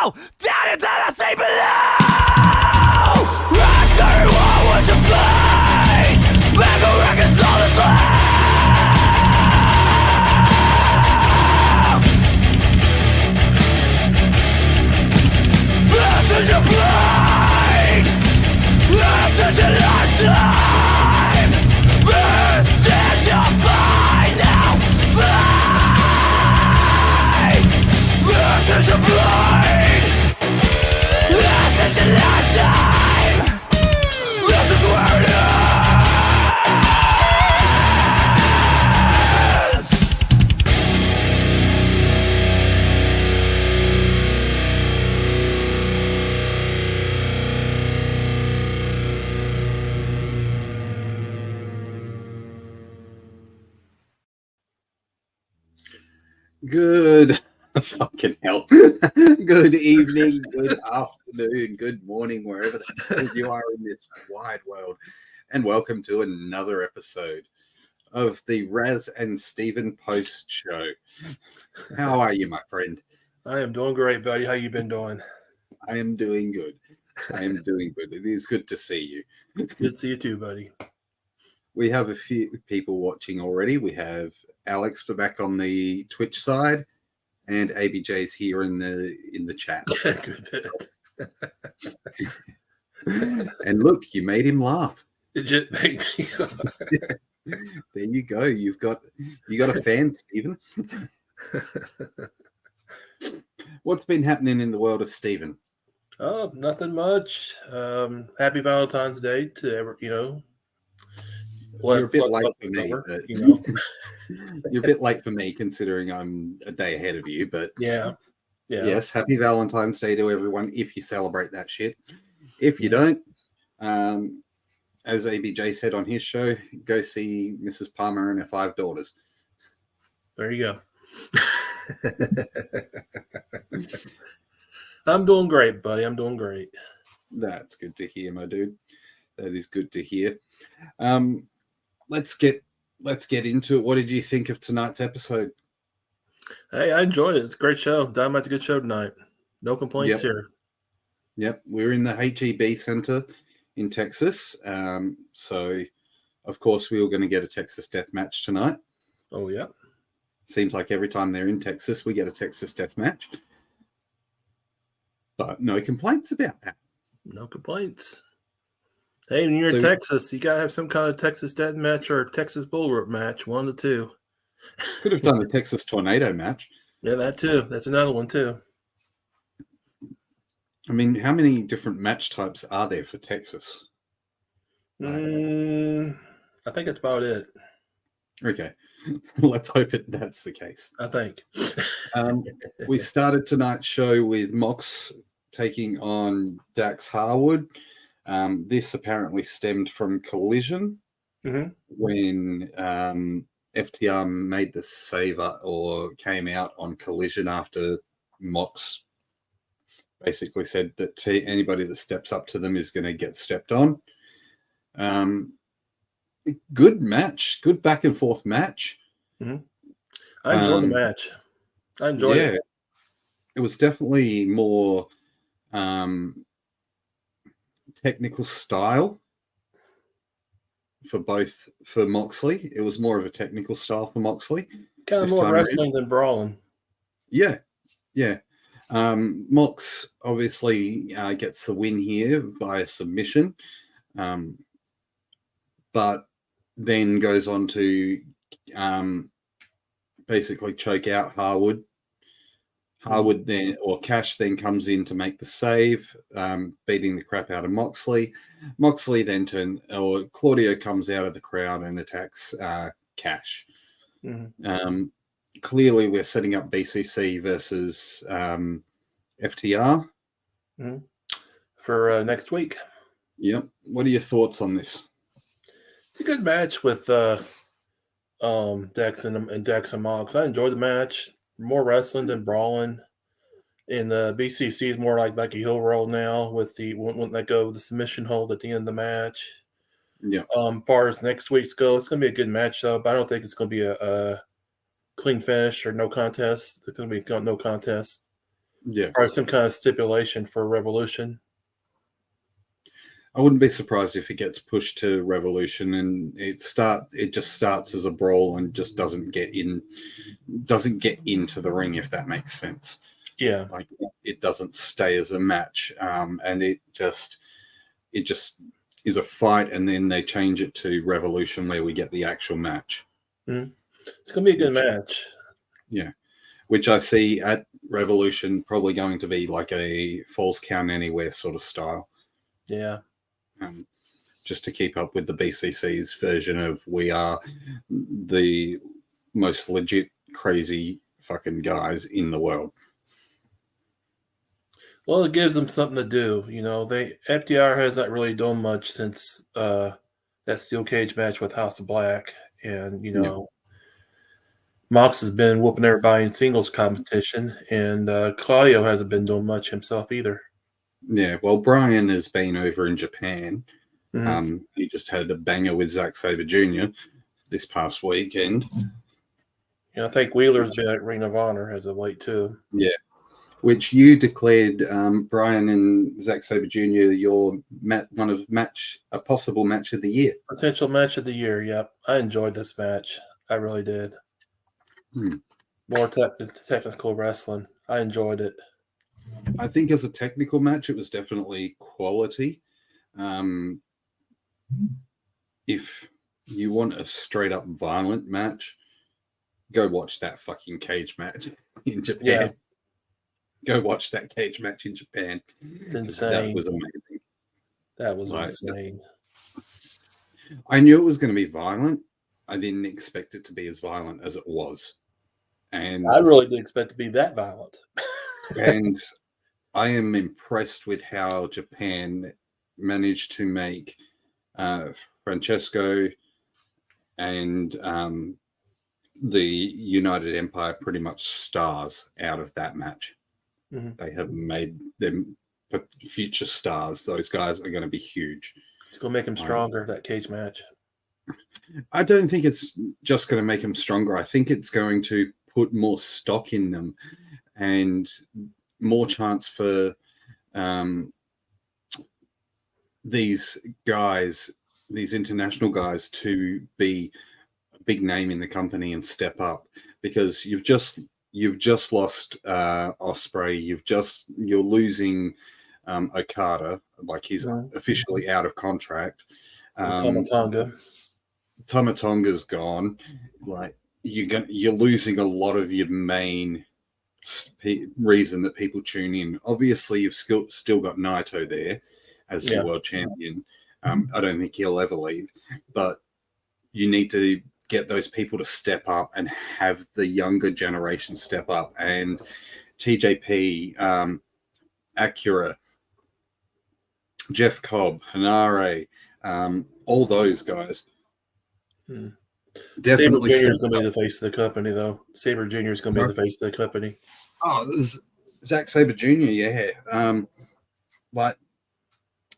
now, down into the sea below. Rush everyone with your face. Make a record all the time. This is your blade. This is your lifetime. This is your final fight. This is your blade. This is your lifetime. This is where it ends. Good fucking hell. Good evening, good afternoon, good morning, wherever the hell you are in this wide world. And welcome to another episode of the Raz and Steven post show. How are you, my friend? I am doing great, buddy. How you been doing? I am doing good. I am doing good. It is good to see you. Good to see you too, buddy. We have a few people watching already. We have Alex back on the Twitch side, and ABJ's here in the chat. Good. And look, you made him laugh. It just made me. Yeah. There you go. You got a fan, Steven. What's been happening in the world of Steven? Oh, nothing much. Happy Valentine's Day to You're a bit late for me, but, you're a bit late for me considering I'm a day ahead of you. But yeah. Yes, happy Valentine's Day to everyone if you celebrate that shit. If you don't, as ABJ said on his show, go see Mrs. Palmer and her 5 daughters. There you go. I'm doing great, buddy. I'm doing great. That's good to hear, my dude. That is good to hear. Let's get into it. What did you think of tonight's episode? Hey, I enjoyed it. It's a great show. Dynamite's a good show tonight. No complaints here. Yep, we're in the HEB Center in Texas. So, of course, we were going to get a Texas death match tonight. Oh, yeah. Seems like every time they're in Texas, we get a Texas death match. But no complaints about that. No complaints. Hey, when you're in Texas, you got to have some kind of Texas death match or Texas bull rope match, one of the two. Could have done the Texas tornado match. Yeah, that too. That's another one too. I mean, how many different match types are there for Texas? I think that's about it. Okay. Let's hope that's the case. I think. We started tonight's show with Mox taking on Dax Harwood. This apparently stemmed from Collision when FTR made the save or came out on Collision after Mox basically said that anybody that steps up to them is going to get stepped on. Good match, good back and forth match. I enjoyed the match. I enjoyed it. It was definitely more technical style for Moxley. It was more of a technical style for Moxley. Kind of more wrestling than brawling. Yeah. Mox obviously gets the win here via submission, but then goes on to basically choke out Harwood. Cash then comes in to make the save, beating the crap out of Moxley. Moxley then Claudio comes out of the crowd and attacks Cash. Clearly, we're setting up BCC versus FTR for next week. Yep. What are your thoughts on this? It's a good match with Dex and Mox. I enjoyed the match. More wrestling than brawling. And the BCC is more like a heel roll now with the won't let go of the submission hold at the end of the match. Yeah. Far as next week's go, it's going to be a good match though, but I don't think it's going to be a clean finish or no contest. It's going to be no contest. Yeah. Or some kind of stipulation for Revolution. I wouldn't be surprised if it gets pushed to Revolution and it just starts as a brawl and just doesn't get into the ring, if that makes sense. Yeah. Like it doesn't stay as a match, and it just is a fight, and then they change it to Revolution where we get the actual match. Mm-hmm. It's going to be a good match. Yeah, which I see at Revolution probably going to be like a Falls Count Anywhere sort of style. Yeah. Just to keep up with the BCC's version of we are the most legit crazy fucking guys in the world. Well, it gives them something to do. You know, FTR hasn't really done much since that steel cage match with House of Black. And, you know, Mox has been whooping everybody in singles competition, and Claudio hasn't been doing much himself either. Yeah, well, Brian has been over in Japan. Mm-hmm. He just had a banger with Zack Sabre Jr. this past weekend. Yeah, I think Wheeler's been at Ring of Honor as of late too. Yeah, which you declared Brian and Zack Sabre Jr. a possible match of the year. Potential match of the year. Yep, I enjoyed this match. I really did. More technical wrestling. I enjoyed it. I think as a technical match, it was definitely quality. If you want a straight up violent match, go watch that fucking cage match in Japan. Yeah. Go watch that cage match in Japan. It's insane. That was amazing. That was insane. I knew it was going to be violent. I didn't expect it to be as violent as it was. And I really didn't expect it to be that violent. And I am impressed with how Japan managed to make Francesco and the United Empire pretty much stars out of that match. Mm-hmm. They have made them future stars. Those guys are going to be huge. It's going to make them stronger, that cage match. I don't think it's just going to make them stronger. I think it's going to put more stock in them and more chance for these guys, these international guys, to be a big name in the company and step up, because you've just lost Osprey. You're losing Okada, like he's officially out of contract. Tomatonga's gone. Like you're losing a lot of your main reason that people tune in. Obviously, you've still got Naito there as your world champion. I don't think he'll ever leave, but you need to get those people to step up and have the younger generation step up. And TJP, Acura, Jeff Cobb, Hanare, all those guys. Definitely. Sabre Jr. is going to be the face of the company, though. Sabre Jr. is going to be the face of the company. Oh, Zack Sabre Jr., yeah. But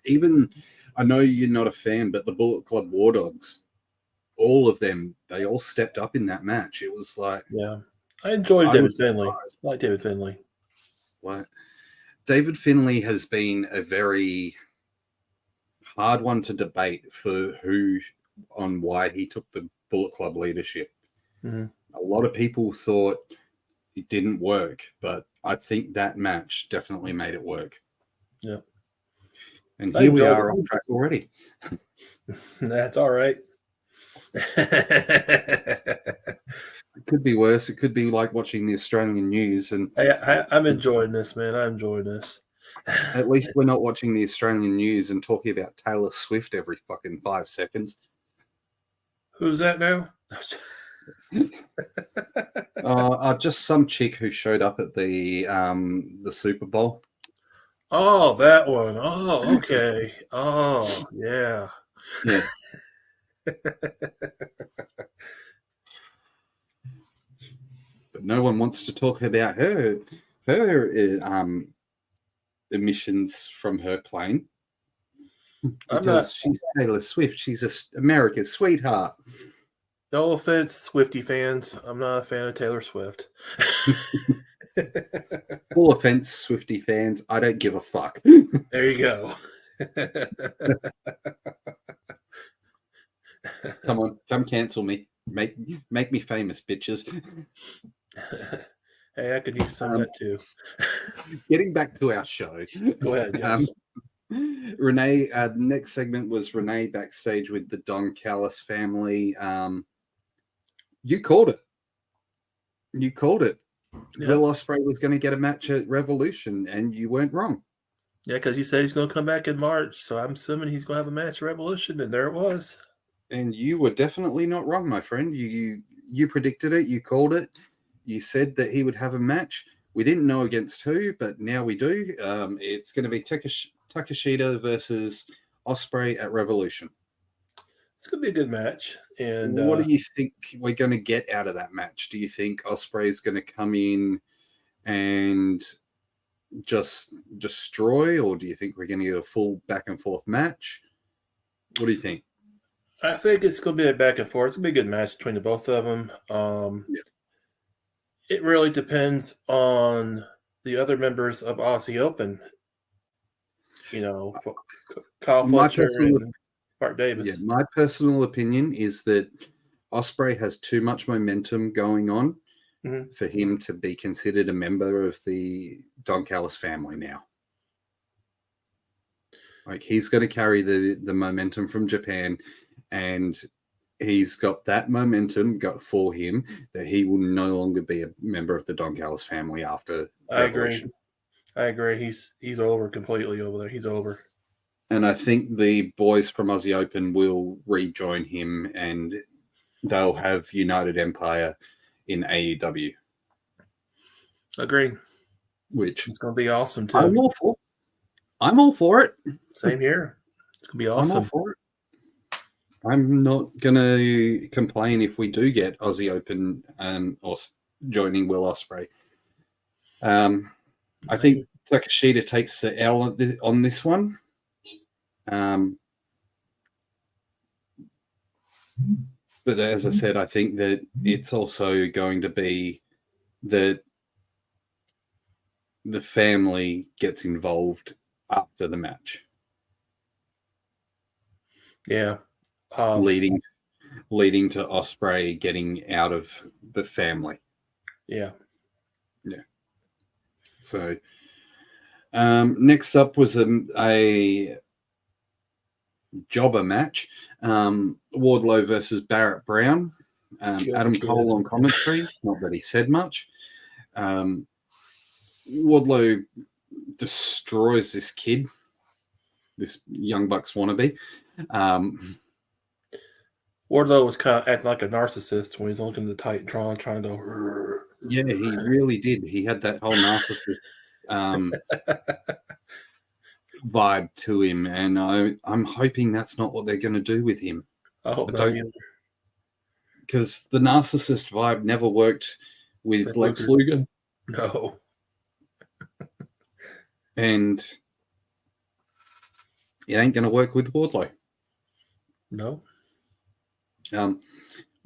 even, I know you're not a fan, but the Bullet Club War Dogs, all of them, they all stepped up in that match. It was like... Yeah. I enjoyed David Finlay. I like David Finlay. Like, David Finlay has been a very hard one to debate on why he took the Bullet Club leadership. Mm-hmm. A lot of people thought it didn't work, but I think that match definitely made it work. Yeah. And here we are on track already. That's all right. It could be worse. It could be like watching the Australian news. And I'm enjoying this, man. I'm enjoying this. At least we're not watching the Australian news and talking about Taylor Swift every fucking 5 seconds. Who's that now? Just some chick who showed up at the Super Bowl. Oh, that one. Oh, okay. Oh, yeah. Yeah. But no one wants to talk about her emissions from her plane. Because she's Taylor Swift. She's America's sweetheart. No offense, Swiftie fans. I'm not a fan of Taylor Swift. Full offense, Swiftie fans. I don't give a fuck. There you go. Come on, come cancel me. Make me famous, bitches. Hey, I could use some of that too. Getting back to our show. Go ahead. Yes. Renee, the next segment was Renee backstage with the Don Callis family. You called it. You called it. Yep. Will Ospreay was going to get a match at Revolution, and you weren't wrong. Yeah, because he said he's going to come back in March, so I'm assuming he's going to have a match at Revolution, and there it was. And you were definitely not wrong, my friend. You predicted it. You called it. You said that he would have a match. We didn't know against who, but now we do. It's going to be Takeshita versus Ospreay at Revolution. It's going to be a good match. And what do you think we're going to get out of that match? Do you think Ospreay is going to come in and just destroy, or do you think we're going to get a full back and forth match? What do you think? I think it's going to be a back and forth. It's going to be a good match between the both of them. Yeah. It really depends on the other members of Aussie Open. You know, Kyle Fletcher and Mark Davis. Yeah, my personal opinion is that Ospreay has too much momentum going on for him to be considered a member of the Don Callis family now. Like, he's going to carry the momentum from Japan, and he's got that momentum for him that he will no longer be a member of the Don Callis family after Revolution. I agree. He's over completely over there. He's over. And I think the boys from Aussie Open will rejoin him, and they'll have United Empire in AEW. Agree. Which is going to be awesome too. I'm all for it. Same here. It's going to be awesome. I'm all for it. I'm not going to complain if we do get Aussie Open or joining Will Ospreay. I think Takeshita takes the L on this one. But as I said, I think that it's also going to be that the family gets involved after the match. Yeah. Leading to Ospreay getting out of the family. Yeah. Yeah. So next up was a jobber match. Wardlow versus Barrett Brown. Adam Cole on commentary. Not that he said much. Wardlow destroys this kid, this Young Bucks wannabe. Wardlow was kind of acting like a narcissist when he's looking at the Titantron trying to... Yeah, he really did. He had that whole narcissist vibe to him, and I'm hoping that's not what they're going to do with him. I hope not either. Because the narcissist vibe never worked with Lex Luger. No. And it ain't going to work with Wardlow. No.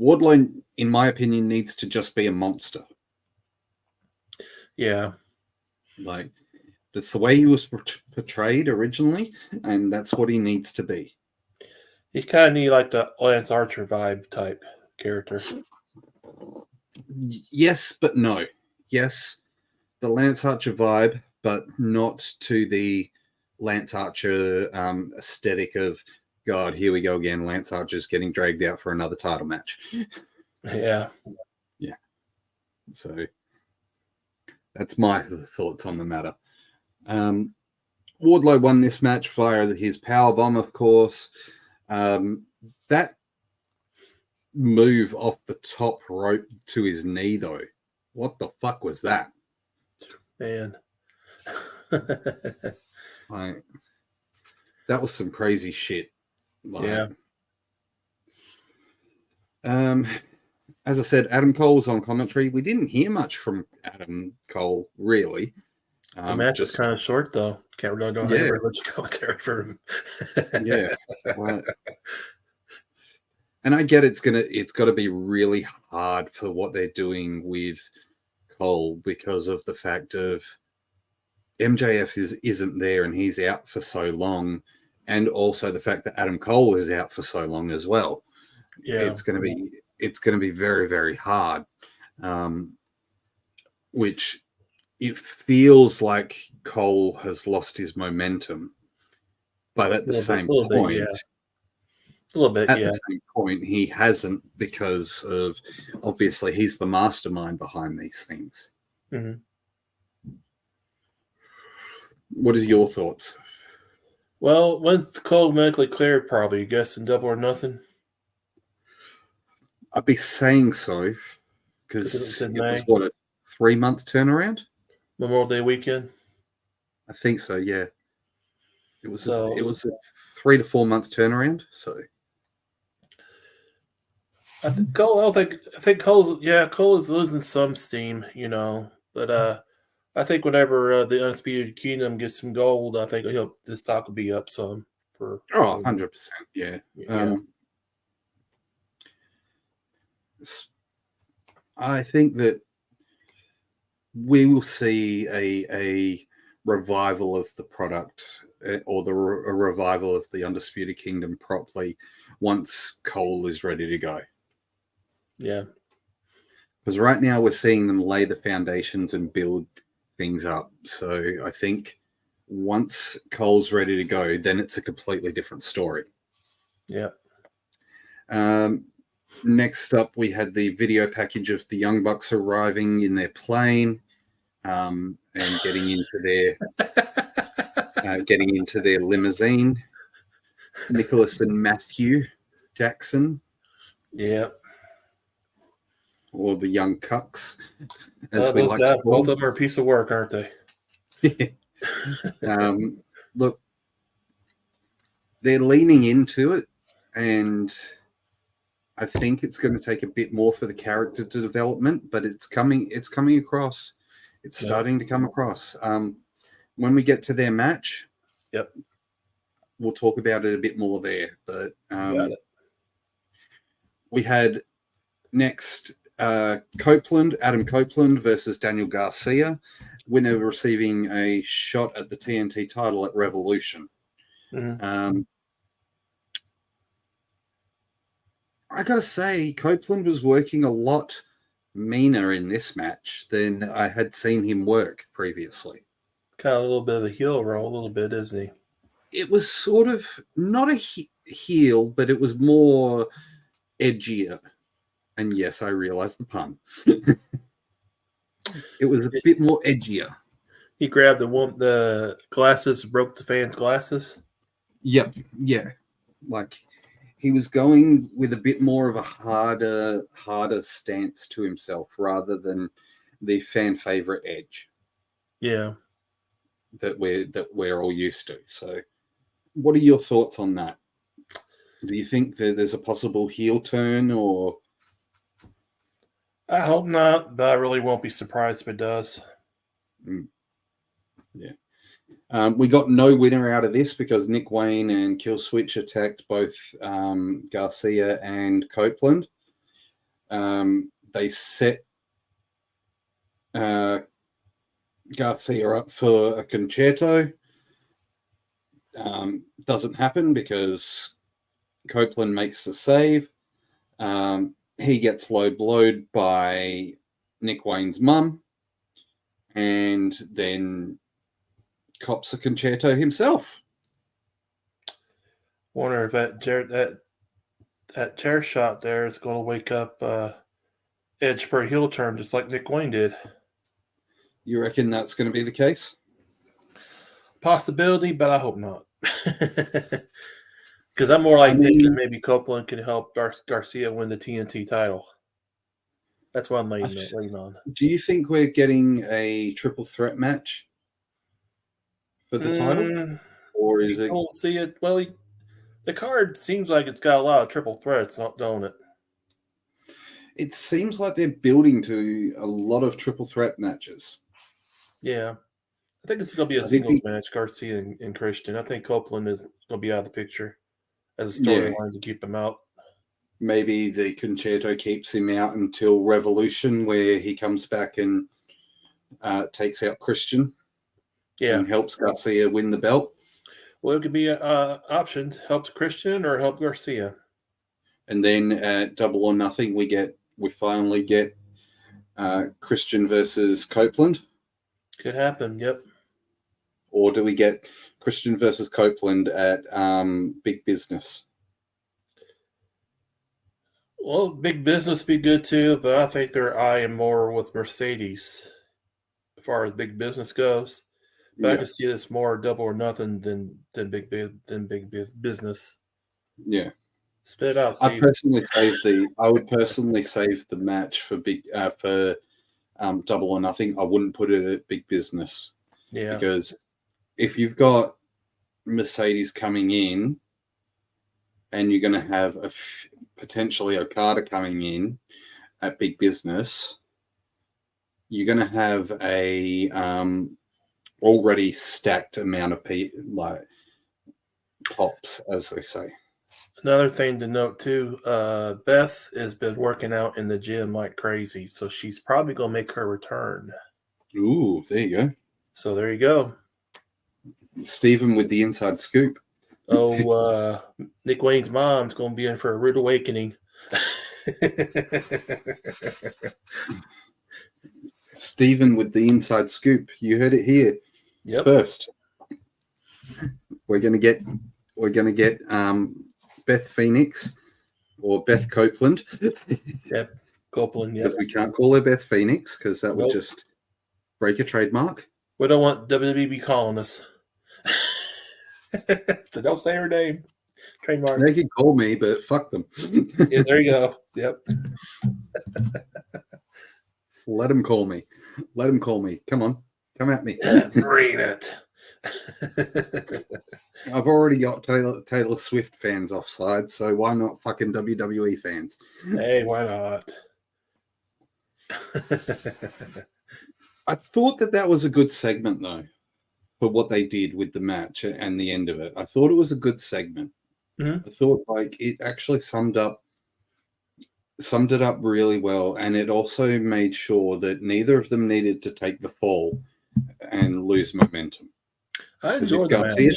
Wardlow, in my opinion, needs to just be a monster. Yeah. Like, that's the way he was portrayed originally, and that's what he needs to be. He kind of needs like the Lance Archer vibe type character. Yes, but no. Yes, the Lance Archer vibe, but not to the Lance Archer aesthetic of, God, here we go again. Lance Archer's getting dragged out for another title match. Yeah. Yeah. So that's my thoughts on the matter. Wardlow won this match via his powerbomb, of course. That move off the top rope to his knee, though. What the fuck was that? Man. Like, that was some crazy shit. Like, yeah. As I said, Adam Cole was on commentary. We didn't hear much from Adam Cole, really. The match was kind of short, though. Can't really know how much commentary for him. Yeah. Right. And I get it's got to be really hard for what they're doing with Cole because of the fact of MJF isn't there and he's out for so long, and also the fact that Adam Cole is out for so long as well. Yeah, it's going to be very, very hard. Which it feels like Cole has lost his momentum, but at the same point, a little bit, at the same point, he hasn't, because of obviously he's the mastermind behind these things. Mm-hmm. What are your thoughts? Well, when's Cole medically cleared? Probably, guessing Double or Nothing. I'd be saying so because it was what, a 3-month turnaround? Memorial Day weekend. I think so. Yeah, it was a 3 to 4 month turnaround. So I think Cole. I think Cole is losing some steam, but I think whenever the Undisputed Kingdom gets some gold, I think the stock will be up some for 100%. Yeah. I think that we will see a revival of the product, or a revival of the Undisputed Kingdom properly once Cole is ready to go. Yeah. Because right now we're seeing them lay the foundations and build things up. So I think once Cole's ready to go, then it's a completely different story. Yeah. Next up, we had the video package of the Young Bucks arriving in their plane, and getting into their limousine. Nicholas and Matthew Jackson. Yeah. Or the Young Cucks, as we like to call both of them are a piece of work, aren't they? Look, they're leaning into it, and I think it's going to take a bit more for the character to development, but it's coming across. It's starting to come across. When we get to their match, we'll talk about it a bit more there. But we had next Adam Copeland versus Daniel Garcia, winner receiving a shot at the TNT title at Revolution. Mm-hmm. I gotta say, Copeland was working a lot meaner in this match than I had seen him work previously. Kind of a little bit of a heel role, a little bit, isn't he? It was sort of not a heel, but it was more edgier. And yes, I realized the pun. It was a bit more edgier. He grabbed the glasses, broke the fan's glasses. Yep. Yeah. Like, he was going with a bit more of a harder stance to himself rather than the fan favorite edge. Yeah. That we're all used to. So, what are your thoughts on that? Do you think that there's a possible heel turn, or? I hope not, but I really won't be surprised if it does. Yeah. We got no winner out of this because Nick Wayne and Killswitch attacked both Garcia and Copeland. They set Garcia up for a concerto. Doesn't happen because Copeland makes the save. He gets low blowed by Nick Wayne's mum, and then cops a concerto himself. Wonder if that chair shot there is going to wake up Edge for a heel turn, just like Nick Wayne did. You reckon that's going to be the case? Possibility, but I hope not. Because I'm more like thinking maybe Copeland can help Garcia win the TNT title. That's what I'm laying on. Do you think we're getting a triple threat match for the title? Or is it? We'll see it. Well, the card seems like it's got a lot of triple threats, don't it? It seems like they're building to a lot of triple threat matches. Yeah. I think this is going to be a singles match, Garcia and Christian. I think Copeland is going to be out of the picture as a storyline to keep him out. maybe the concerto keeps him out until Revolution, where he comes back and takes out Christian and helps Garcia win the belt. Well, it could be options: help Christian or help Garcia. And then at Double or Nothing, we finally get Christian versus Copeland. Could happen. Yep. Or do we get Christian versus Copeland at Big Business? Well, Big Business be good too, but I think they're eyeing more with Mercedes as far as Big Business goes. But I can see this more Double or Nothing than Big Business. Yeah. Spit it out, Steve. I would personally save the match for Double or Nothing. I wouldn't put it at Big Business. Yeah. Because if you've got Mercedes coming in and you're going to have potentially Okada coming in at Big Business, you're going to have a already stacked amount of pops, as they say. Another thing to note too, Beth has been working out in the gym like crazy, so she's probably going to make her return. Ooh, there you go. So there you go. Steven with the inside scoop. Oh, Nick Wayne's mom's going to be in for a rude awakening. Steven with the inside scoop. You heard it here first. We're gonna get Beth Phoenix or Beth Copeland. Yep, Copeland. Because we can't call her Beth Phoenix because that would just break a trademark. We don't want WWE calling us. So don't say her name. Trademark. They can call me, but fuck them. Yeah, there you go. Yep. Let them call me. Let them call me. Come on. Come at me. Bring it. I've already got Taylor Swift fans offside, so why not fucking WWE fans? Hey, why not? I thought that was a good segment, though, for what they did with the match and the end of it. I thought it was a good segment. Mm-hmm. I thought it actually summed it up really well, and it also made sure that neither of them needed to take the fall and lose momentum. I enjoyed the match.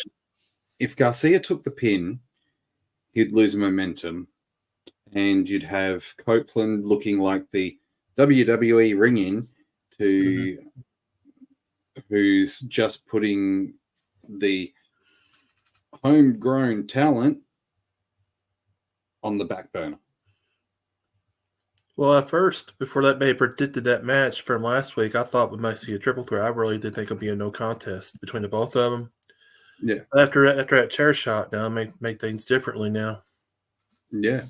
If Garcia took the pin, he'd lose momentum, and you'd have Copeland looking like the WWE ring-in to who's just putting the homegrown talent on the back burner. Well, at first, before that may predicted that match from last week, I thought we might see a triple threat. I really did think it would be a no contest between the both of them. Yeah. After that chair shot, now I make things differently now. Yeah.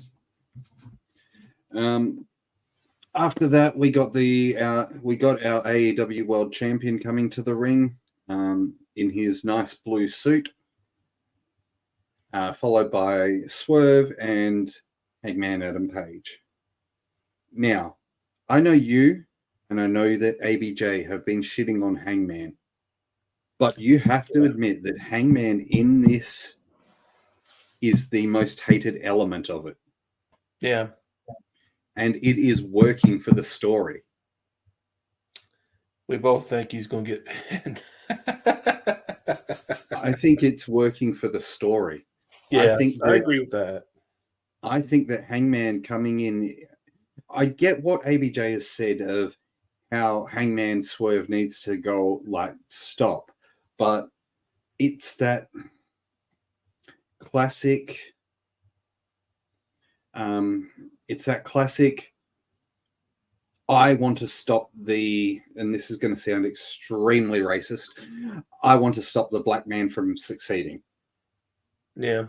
After that, we got our AEW World Champion coming to the ring in his nice blue suit, followed by Swerve and Hangman Adam Page. Now, I know you, and I know that ABJ have been shitting on Hangman, but you have to admit that Hangman in this is the most hated element of it. Yeah. And it is working for the story. We both think he's going to get pinned. I think it's working for the story. Yeah, I agree with that. I think that Hangman coming in, I get what ABJ has said of how Hangman Swerve needs to go, stop. But it's that classic, I want to stop and this is going to sound extremely racist, I want to stop the black man from succeeding. Yeah.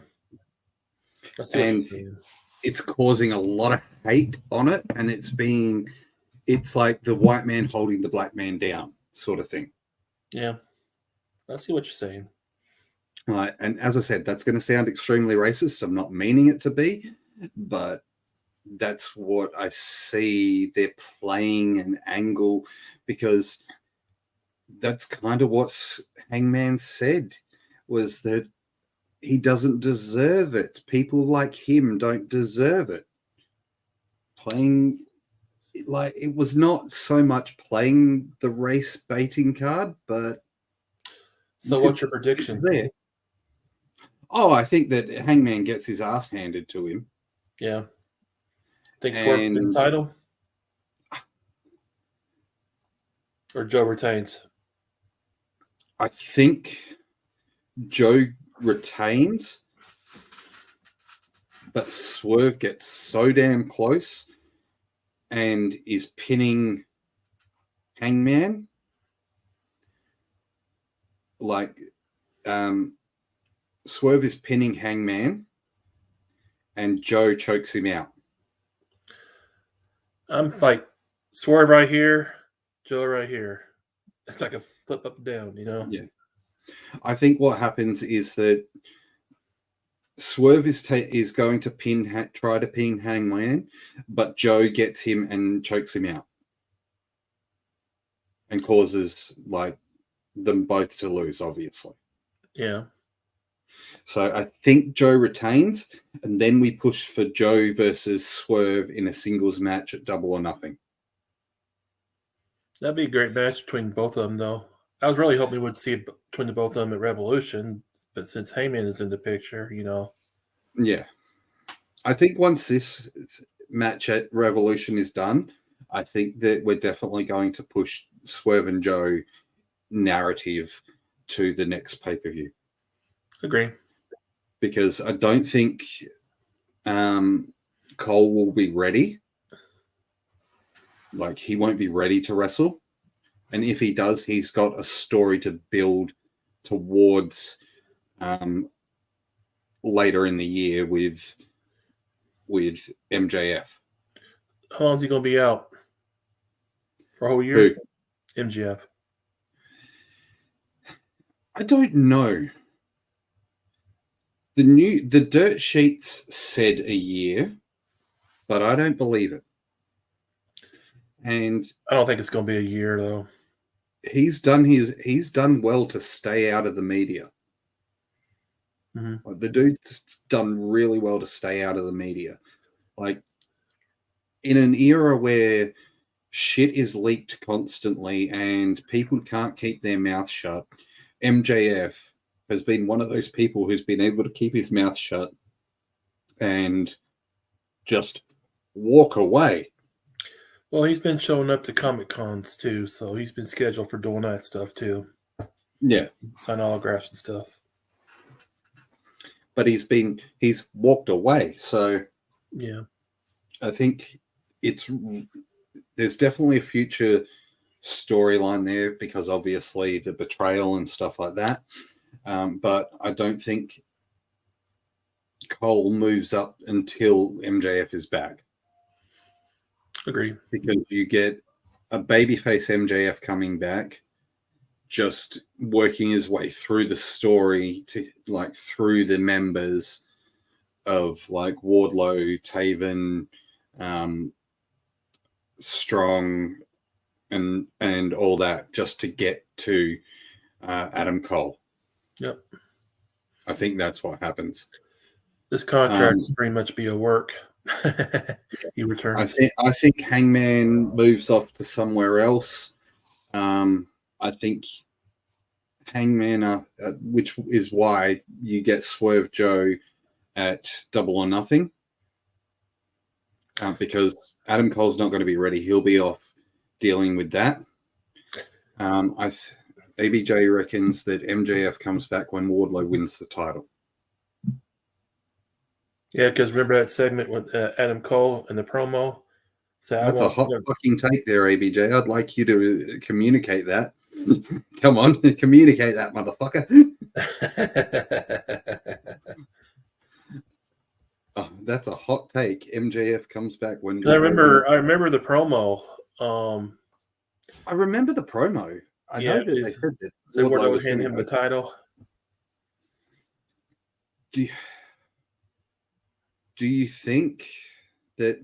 And it's causing a lot of hate on it, and it's like the white man holding the black man down sort of thing. Yeah. I see what you're saying. Right. And as I said, that's going to sound extremely racist. I'm not meaning it to be, but that's what I see. They're playing an angle because that's kind of what Hangman said, was that he doesn't deserve it. People like him don't deserve it. playing, like, it was not so much playing the race baiting card, but So what's your prediction? There. Oh, I think that Hangman gets his ass handed to him. Yeah. Think Swerve wins the title? Or Joe retains? I think Joe retains, but Swerve gets so damn close and is pinning Hangman. Like, Swerve is pinning Hangman and Joe chokes him out. I'm like, Swerve right here, Joe right here. It's like a flip up and down, you know? Yeah. I think what happens is that Swerve is going to try to pin Hangman, but Joe gets him and chokes him out and causes, like, them both to lose, obviously. Yeah. So I think Joe retains, and then we push for Joe versus Swerve in a singles match at Double or Nothing. That'd be a great match between both of them, though. I was really hoping we would see it between the both of them at Revolution, but since Heyman is in the picture, you know. Yeah. I think once this match at Revolution is done, I think that we're definitely going to push Swerve and Joe narrative to the next pay-per-view. Agree. Because I don't think Cole will be ready. Like, he won't be ready to wrestle. And if he does, he's got a story to build towards later in the year with MJF. How long is he going to be out? For a whole year? Who? MJF. I don't know. The dirt sheets said a year, but I don't believe it. And I don't think it's going to be a year, though. He's done well to stay out of the media. Mm-hmm. Like, the dude's done really well to stay out of the media. Like, in an era where shit is leaked constantly and people can't keep their mouth shut, MJF has been one of those people who's been able to keep his mouth shut and just walk away. Well, he's been showing up to Comic Cons too, so he's been scheduled for doing that stuff too. Yeah. Sign autographs and stuff. But he's walked away. So yeah, I think there's definitely a future storyline there because obviously the betrayal and stuff like that. But I don't think Cole moves up until MJF is back. Agree. Because you get a babyface MJF coming back, just working his way through the story to, like, through the members of, like, Wardlow, Taven, Strong, and all that, just to get to Adam Cole. Yep. I think that's what happens. This contract is pretty much be a work. He returns. I think Hangman moves off to somewhere else. I think Hangman, which is why you get Swerve Joe at Double or Nothing, because Adam Cole's not going to be ready. He'll be off dealing with that. ABJ reckons that MJF comes back when Wardlow wins the title. Yeah, because remember that segment with Adam Cole in the promo? So that's a hot fucking take there, ABJ. I'd like you to communicate that. Come on, communicate that, motherfucker. Oh, that's a hot take. MJF comes back when I remember the promo. I remember the promo. I know that they said that Wardlow was handing him the title. Do you think that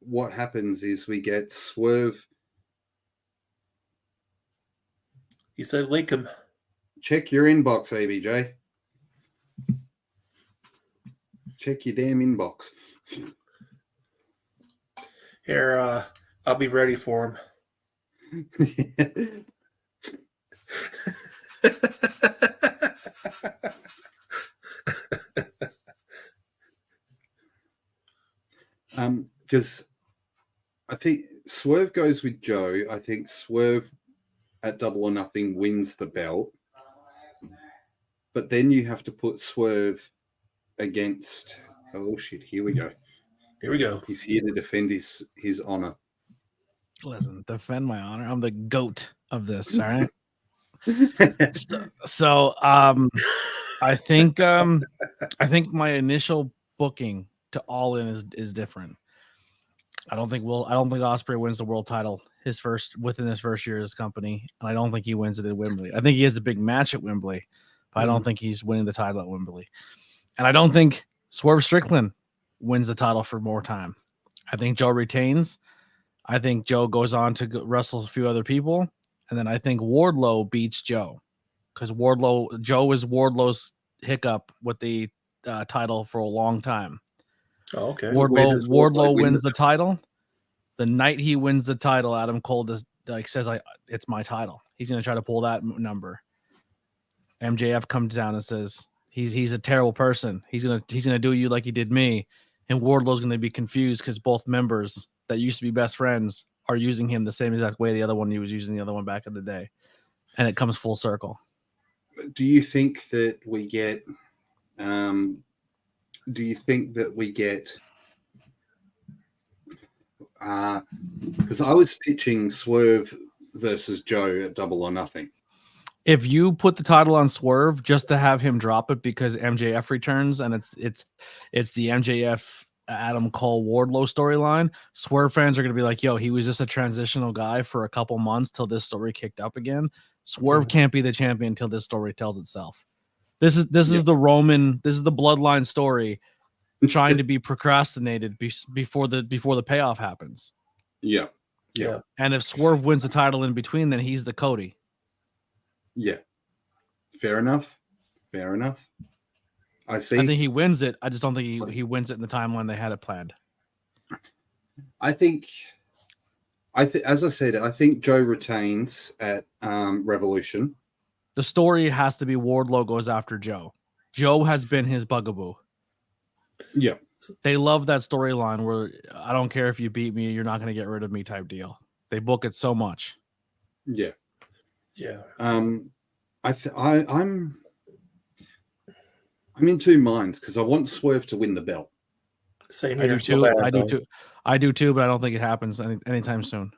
what happens is we get Swerve? He said, "Link him." Check your inbox, ABJ. Check your damn inbox. Here, I'll be ready for him. Because I think Swerve goes with Joe. I think Swerve at Double or Nothing wins the belt. But then you have to put Swerve against. Oh shit! Here we go. Here we go. He's here to defend his honor. Listen, defend my honor. I'm the goat of this. All right. so I think my initial booking to All In is different. I don't think Ospreay wins the world title within his first year of his company, and I don't think he wins it at Wembley. I think he has a big match at Wembley, but I don't think he's winning the title at Wembley. And I don't think Swerve Strickland wins the title for more time. I think Joe retains. I think Joe goes on to wrestle a few other people, and then I think Wardlow beats Joe because Joe is Wardlow's hiccup with the title for a long time. Oh, okay. Wardlow wins the title. The night he wins the title, Adam Cole says, "It's my title." He's going to try to pull that number. MJF comes down and says, "He's a terrible person. He's gonna do you like he did me." And Wardlow's going to be confused because both members that used to be best friends are using him the same exact way he was using the other one back in the day, and it comes full circle. Do you think that we get? Because I was pitching Swerve versus Joe at Double or Nothing. If you put the title on Swerve just to have him drop it because MJF returns and it's the MJF Adam Cole Wardlow storyline, Swerve fans are going to be like, yo, he was just a transitional guy for a couple months till this story kicked up again. Swerve can't be the champion until this story tells itself. This is the bloodline story trying to be procrastinated before the payoff happens. Yeah. And if Swerve wins the title in between, then he's the Cody. Yeah. Fair enough. I see. I think he wins it. I just don't think he wins it in the timeline they had it planned. I think, as I said, I think Joe retains at Revolution. The story has to be Wardlow goes after Joe. Joe has been his bugaboo. Yeah. They love that storyline where I don't care if you beat me, you're not going to get rid of me type deal. They book it so much. Yeah. Yeah. I'm in two minds because I want Swerve to win the belt. Same I here. I do too, but I don't think it happens anytime soon.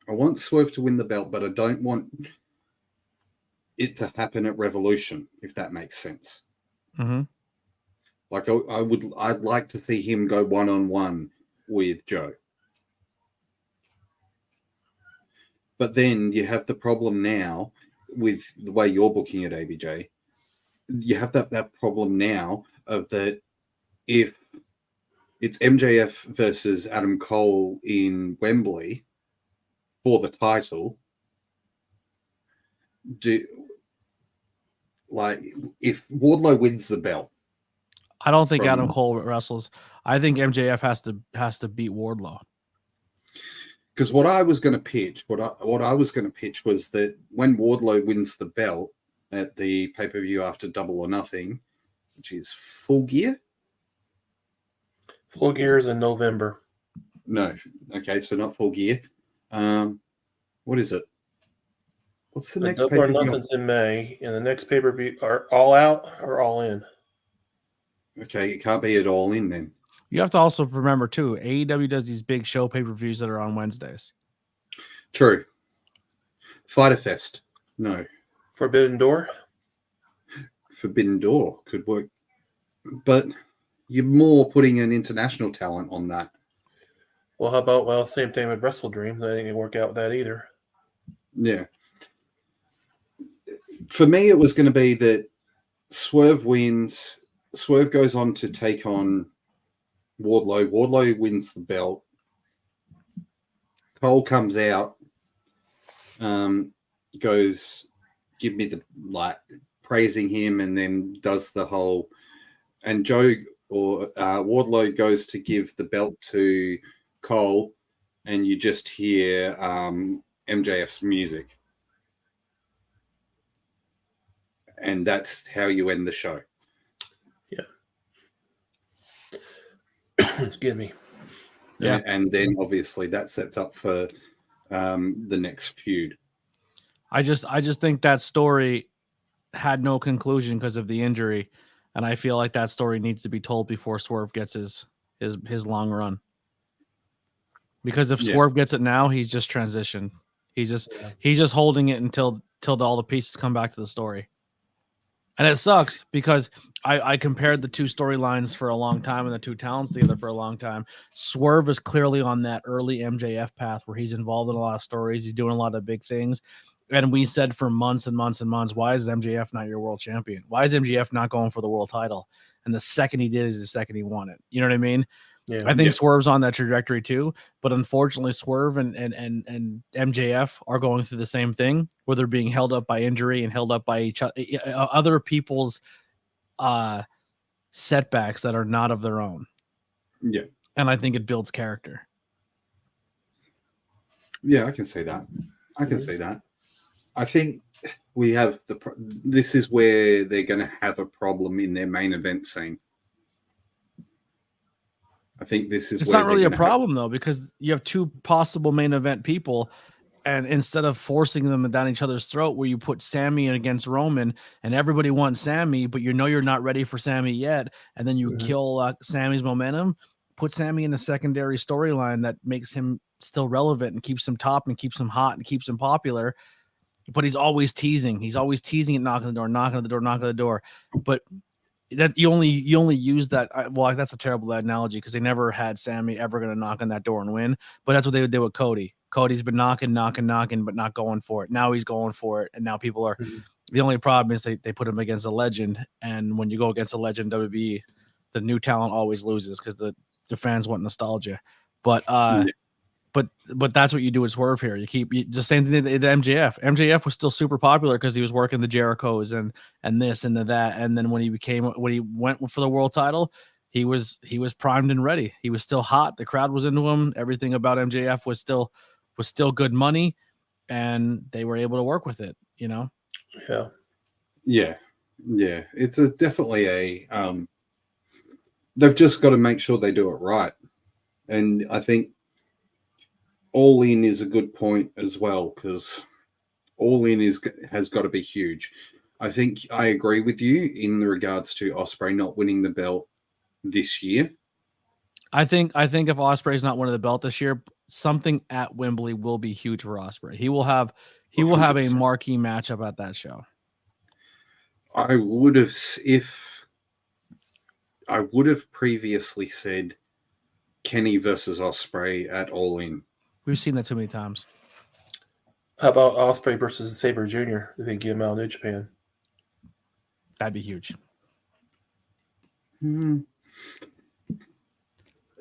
I want Swerve to win the belt, but I don't want it to happen at Revolution, if that makes sense. Mm-hmm. Like I'd like to see him go 1-on-1 with Joe. But then you have the problem now with the way you're booking it, ABJ. You have that problem now of that if it's MJF versus Adam Cole in Wembley for the title, if Wardlow wins the belt, I don't think Adam Cole wrestles. I think MJF has to beat Wardlow. Because what I was going to pitch was that when Wardlow wins the belt at the pay-per-view after Double or Nothing, which is Full Gear. Full Gear is in November. No, okay, so not Full Gear. What is it? What's the next Double or pay-per-view? Nothing's in May, and the next pay-per-view are All Out or All In. Okay, it can't be at All In then. You have to also remember too, AEW does these big show pay-per-views that are on Wednesdays. True. Fighter Fest. No. Forbidden Door could work. But you're more putting an international talent on that. Well, how about, same thing with Wrestle Dreams. I didn't work out with that either. Yeah. For me, it was going to be that Swerve wins. Swerve goes on to take on Wardlow. Wardlow wins the belt. Cole comes out, goes, give me the praising him, and then does the whole. And Joe or Wardlow goes to give the belt to Cole. and you just hear MJF's music. And that's how you end the show. Yeah. Excuse me. Yeah. And then obviously that sets up for the next feud. I just think that story had no conclusion because of the injury, and I feel like that story needs to be told before Swerve gets his long run. Because if Swerve gets it now, he's just transitioned. He's just holding it until all the pieces come back to the story. And it sucks because I compared the two storylines for a long time and the two talents together for a long time. Swerve is clearly on that early MJF path where he's involved in a lot of stories. He's doing a lot of big things. And we said for months and months and months, why is MJF not your world champion? Why is MJF not going for the world title? And the second he did is the second he won it. You know what I mean? Yeah, I think Swerve's on that trajectory too, but unfortunately, Swerve and MJF are going through the same thing, where they're being held up by injury and held up by other people's setbacks that are not of their own. Yeah, and I think it builds character. Yeah, I can say that. I think we have this is where they're going to have a problem in their main event scene. I think this is. It's not really a problem though, because you have two possible main event people, and instead of forcing them down each other's throat, where you put Sammy against Roman, and everybody wants Sammy, but you know you're not ready for Sammy yet, and then you kill Sammy's momentum. Put Sammy in a secondary storyline that makes him still relevant and keeps him top and keeps him hot and keeps him popular. But he's always teasing. He's always teasing and knocking on the door. But that you only use that. Well, that's a terrible analogy because they never had Sammy ever going to knock on that door and win. But that's what they would do with Cody. Cody's been knocking, but not going for it. Now he's going for it, and now people are. The only problem is they put him against a legend, and when you go against a legend, WWE, the new talent always loses because the fans want nostalgia. But But that's what you do with Swerve here. You just same thing to MJF. MJF was still super popular because he was working the Jerichos and this and that. And then when he went for the world title, he was primed and ready. He was still hot. The crowd was into him. Everything about MJF was still good money, and they were able to work with it. You know. Yeah. It's definitely a. They've just got to make sure they do it right, and I think. All In is a good point as well, because All In has got to be huge. I think I agree with you in regards to Ospreay not winning the belt this year. I think if Ospreay's not winning the belt this year, something at Wembley will be huge for Ospreay. He will have a marquee matchup at that show. I would have previously said Kenny versus Ospreay at All In. We've seen that too many times. How about Ospreay versus Sabre Jr.? If they get him out of New Japan, that'd be huge.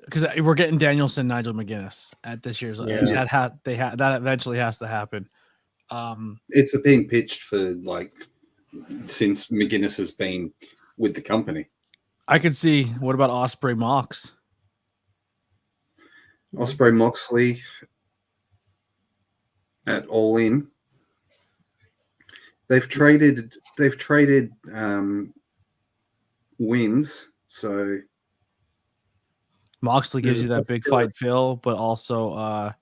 Because we're getting Danielson, Nigel McGuinness at this year's. That eventually has to happen. It's being pitched for since McGuinness has been with the company. I could see. What about Ospreay Mox? Ospreay Moxley at All In. They've traded wins, so Moxley gives you that big fight feel, but also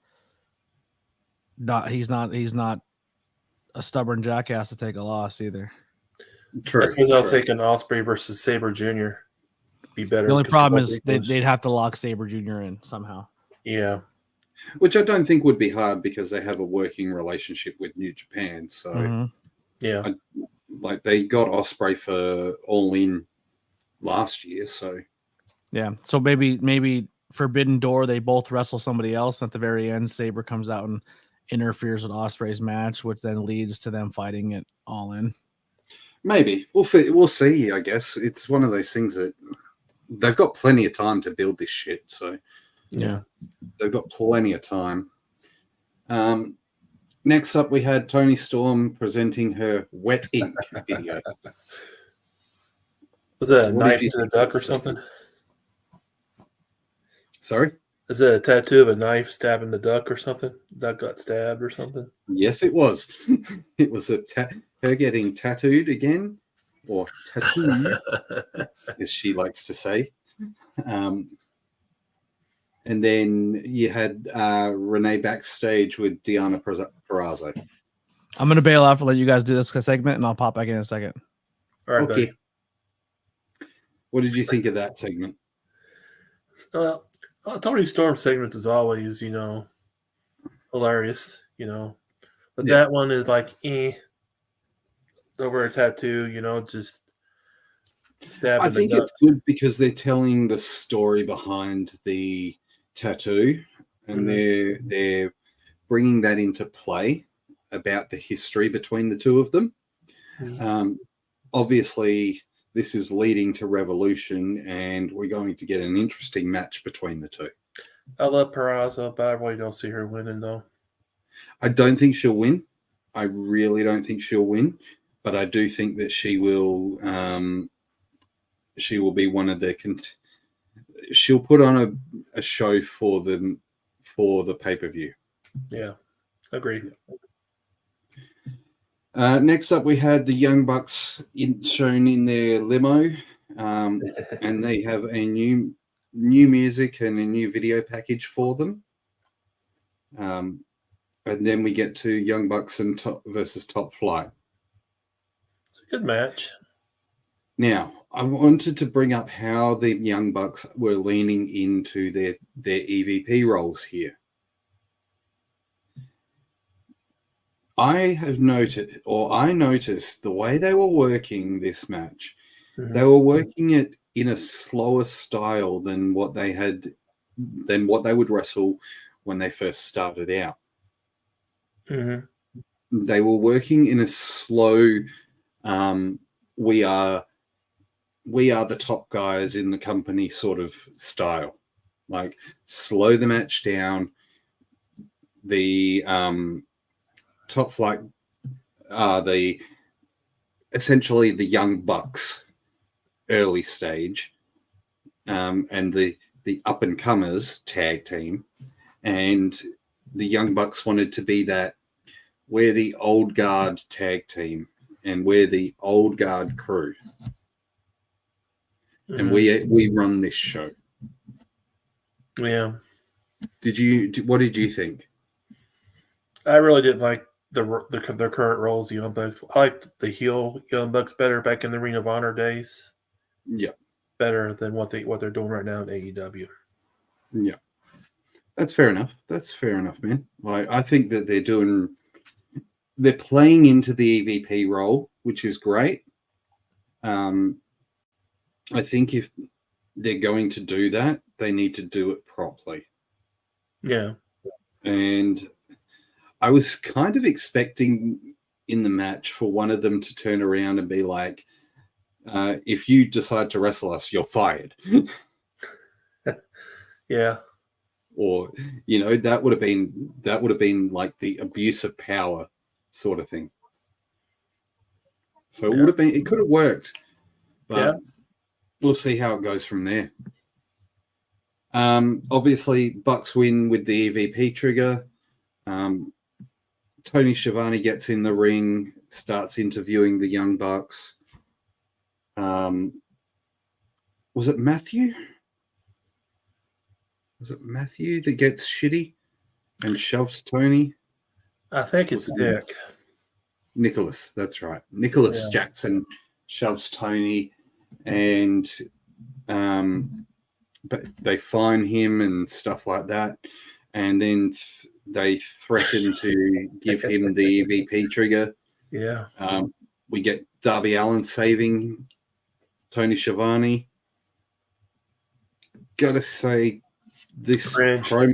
he's not a stubborn jackass to take a loss either. True. Because I was thinking Ospreay versus Sabre Jr. be better. The only problem is they'd have to lock Sabre Jr. in somehow. Yeah. Which I don't think would be hard because they have a working relationship with New Japan. So, yeah, they got Ospreay for All In last year. So, yeah. So maybe Forbidden Door, they both wrestle somebody else. At the very end, Sabre comes out and interferes with Ospreay's match, which then leads to them fighting it All In. Maybe we'll see. I guess it's one of those things that they've got plenty of time to build this shit. So. Yeah, they've got plenty of time. Next up, we had Toni Storm presenting her Wet Ink video. Was that a knife to the duck or something? Sorry? Is it a tattoo of a knife stabbing the duck or something? Duck got stabbed or something? Yes, it was. It was her getting tattooed again, or tattooed, as she likes to say. And then you had Renee backstage with Deonna Purrazzo. I'm gonna bail out to let you guys do this segment, and I'll pop back in a second. All right, Okay. buddy. What did you think of that segment? Well, Tony Storm segment is always, hilarious, But Yeah. that one is like, over a tattoo, just stabbing I think the duck. it's good because they're telling the story behind the tattoo, and they're bringing that into play about the history between the two of them. Obviously, this is leading to Revolution, and we're going to get an interesting match between the two. I love Peraza, but I really don't see her winning, though. I don't think she'll win. I really don't think she'll win, but I do think that she will. She will be one of the. She'll put on a show for the pay-per-view. Yeah, agree. Next up, we had the Young Bucks shown in their limo, and they have a new music and a new video package for them. And then we get to Young Bucks and versus Top Flight. It's a good match. Now, I wanted to bring up how the Young Bucks were leaning into their EVP roles here. I noticed the way they were working this match. Mm-hmm. They were working it in a slower style than what they would wrestle when they first started out. Mm-hmm. They were working in a slow, we are the top guys in the company sort of style. Like, slow the match down. The Top Flight are essentially the Young Bucks early stage, and the up and comers tag team, and the Young Bucks wanted to be that we're the old guard tag team and we're the old guard crew, and we run this show. Yeah. What did you think? I really didn't like their current roles, the Young Bucks. I liked the heel Young Bucks better back in the Ring of Honor days. Yeah, better than what they're doing right now in AEW. Yeah, that's fair enough. That's fair enough, man. Like, I think that they're playing into the EVP role, which is great. I think if they're going to do that, they need to do it properly. Yeah, and I was kind of expecting in the match for one of them to turn around and be like, if you decide to wrestle us, you're fired. Yeah. Or, that would have been like the abuse of power sort of thing. So it could have worked, but we'll see how it goes from there. Obviously Bucks win with the EVP trigger. Tony Schiavone gets in the ring, starts interviewing the Young Bucks. Was it Matthew? Was it Matthew that gets shitty and shoves Tony? I think it's Dick. Nicholas, that's right. Nicholas Jackson shoves Tony, and but they fine him and stuff like that. And then they threaten to give him the EVP trigger. Yeah. We get Darby Allin saving Tony Schiavone. Gotta say, this promo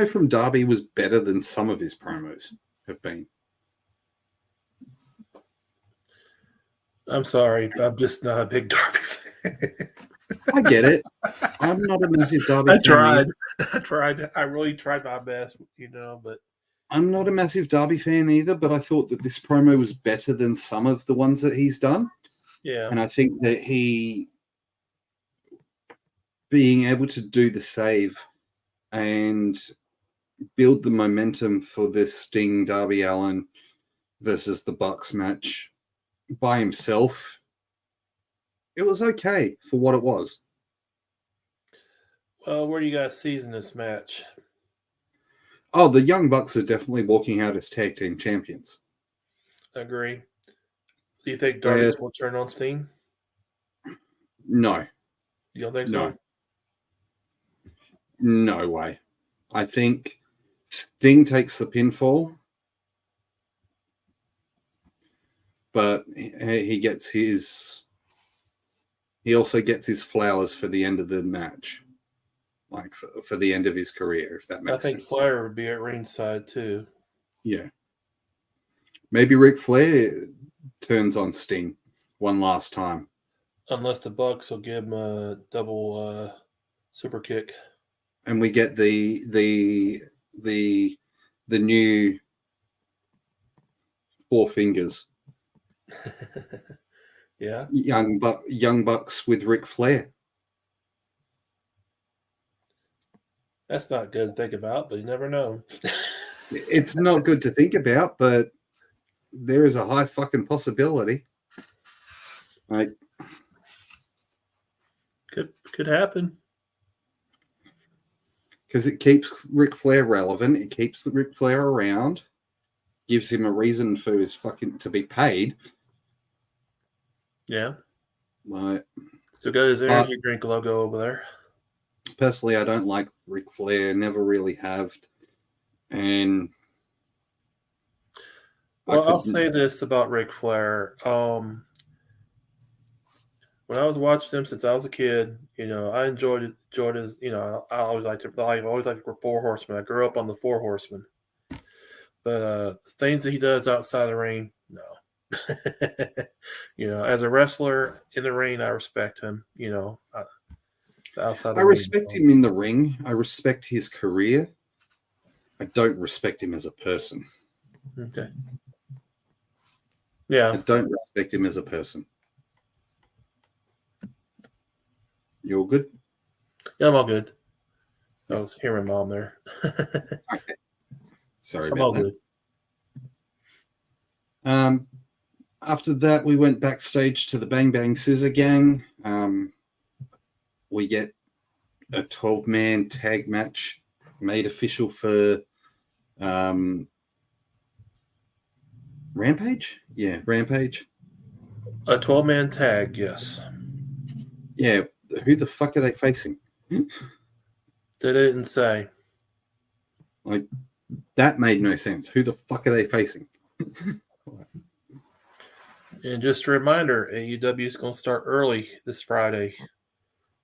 from Darby was better than some of his promos have been. I'm sorry, I'm just not a big Darby fan. I get it. I'm not a massive Darby fan. I tried. I really tried my best, but I'm not a massive Darby fan either, but I thought that this promo was better than some of the ones that he's done. Yeah. And I think that he being able to do the save and build the momentum for this Sting Darby Allin versus the Bucks match by himself, it was okay for what it was. Well, where do you guys season this match? Oh, the Young Bucks are definitely walking out as tag team champions. Agree. Do you think Darby will turn on Sting? No. You don't think No. so? No way. I think Sting takes the pinfall, but he gets his. He also gets his flowers for the end of the match, like for the end of his career, if that makes sense. I think Flair would be at ringside too. Yeah. Maybe Ric Flair turns on Sting one last time. Unless the Bucks will give him a double super kick. And we get the new Four Fingers. Yeah. Young Bucks with Ric Flair. That's not good to think about, but you never know. It's not good to think about, but there is a high fucking possibility. Like, could happen. Because it keeps Ric Flair relevant. It keeps the Ric Flair around. Gives him a reason for his fucking to be paid. Yeah. Like, still got his energy drink logo over there. Personally, I don't like Ric Flair. Never really have. And I'll say this about Ric Flair. When I was watching him since I was a kid, I enjoyed his. I always liked the Four Horsemen. I grew up on the Four Horsemen, but things that he does outside the ring, no. As a wrestler in the ring, I respect him. Outside. I respect him in the ring. I respect his career. I don't respect him as a person. Okay. Yeah. I don't respect him as a person. You all good? Yeah, I'm all good. I was hearing Mom there. Okay. Sorry I'm about all that. Good. After that, we went backstage to the Bang Bang Scissor Gang. We get a 12-man tag match made official for Rampage? Yeah, Rampage. A 12-man tag, yes. Yeah, who the fuck are they facing? They didn't say. Like, that made no sense. Who the fuck are they facing? And just a reminder, AEW is going to start early this Friday,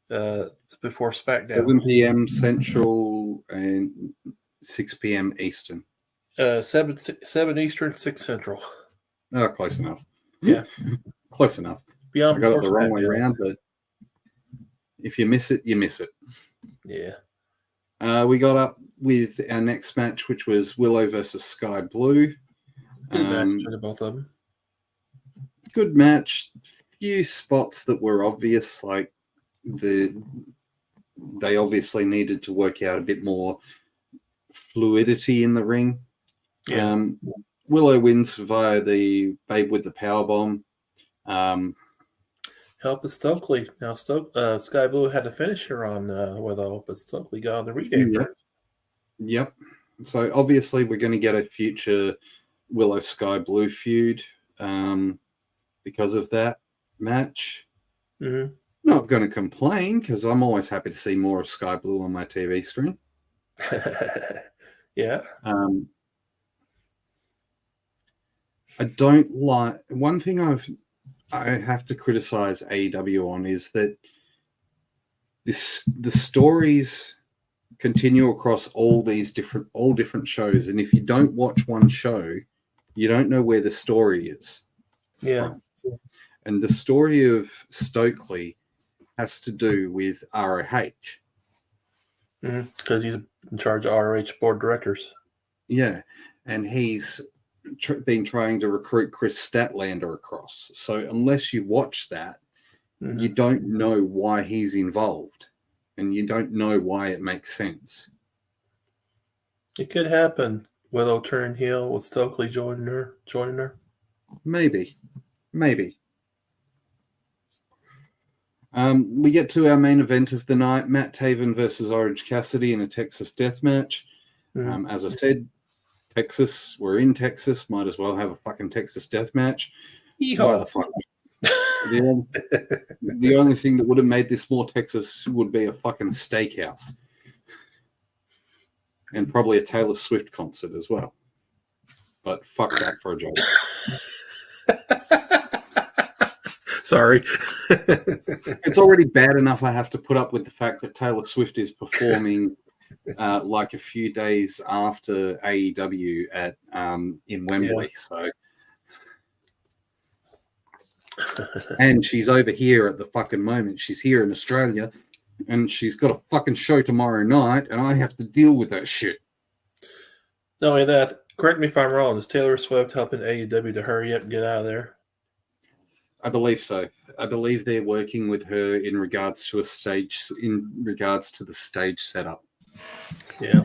before SmackDown. 7 p.m. Central and 6 p.m. Eastern. 7 Eastern, 6 Central. Oh, close enough. Yeah. Close enough. Beyond I got it the wrong way around, but if you miss it, you miss it. Yeah. We got up with our next match, which was Willow versus Sky Blue. Good match between both of them. Good match. Few spots that were obvious, like they obviously needed to work out a bit more fluidity in the ring. Yeah. Willow wins via the Babe with the Powerbomb. Help is Stokely. Now, Sky Blue had to finish her on Willow, but Stokely got on the regain. Yep. So obviously we're going to get a future Willow Sky Blue feud because of that match. Mm-hmm. Not going to complain because I'm always happy to see more of Sky Blue on my TV screen. Yeah. I don't like one thing I have to criticize AEW on is that the stories continue across all different shows, and if you don't watch one show, you don't know where the story is. Yeah. And the story of Stokely has to do with ROH. Because he's in charge of ROH board of directors. Yeah, and he's been trying to recruit Chris Statlander across. So unless you watch that, you don't know why he's involved. and you don't know why it makes sense. It could happen. Willow turning heel with Stokely joining her. Maybe. We get to our main event of the night, Matt Taven versus Orange Cassidy in a Texas death match. As I said, Texas, we're in Texas, might as well have a fucking Texas death match. Why the fuck? The only thing that would have made this more Texas would be a fucking steakhouse. And probably a Taylor Swift concert as well. But fuck that for a joke. Sorry. It's already bad enough I have to put up with the fact that Taylor Swift is performing like a few days after AEW at in Wembley. So, and she's over here at the fucking moment. She's here in Australia, and she's got a fucking show tomorrow night, and I have to deal with that shit. Not only that, correct me if I'm wrong, is Taylor Swift helping AEW to hurry up and get out of there? I believe so. I believe they're working with her in regards to the stage setup. Yeah.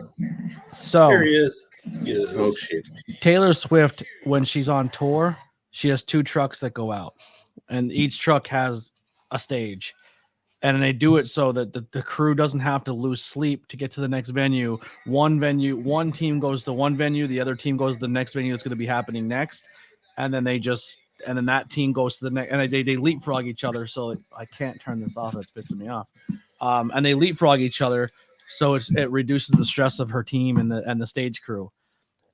So Here he is. Yes. Oh shit. Taylor Swift, when she's on tour, she has 2 trucks that go out, and each truck has a stage. And they do it so that the crew doesn't have to lose sleep to get to the next venue. One team goes to one venue, the other team goes to the next venue that's going to be happening next, and then then that team goes to the next, and they leapfrog each other. So I can't turn this off; it's pissing me off. And they leapfrog each other, so it reduces the stress of her team and the stage crew.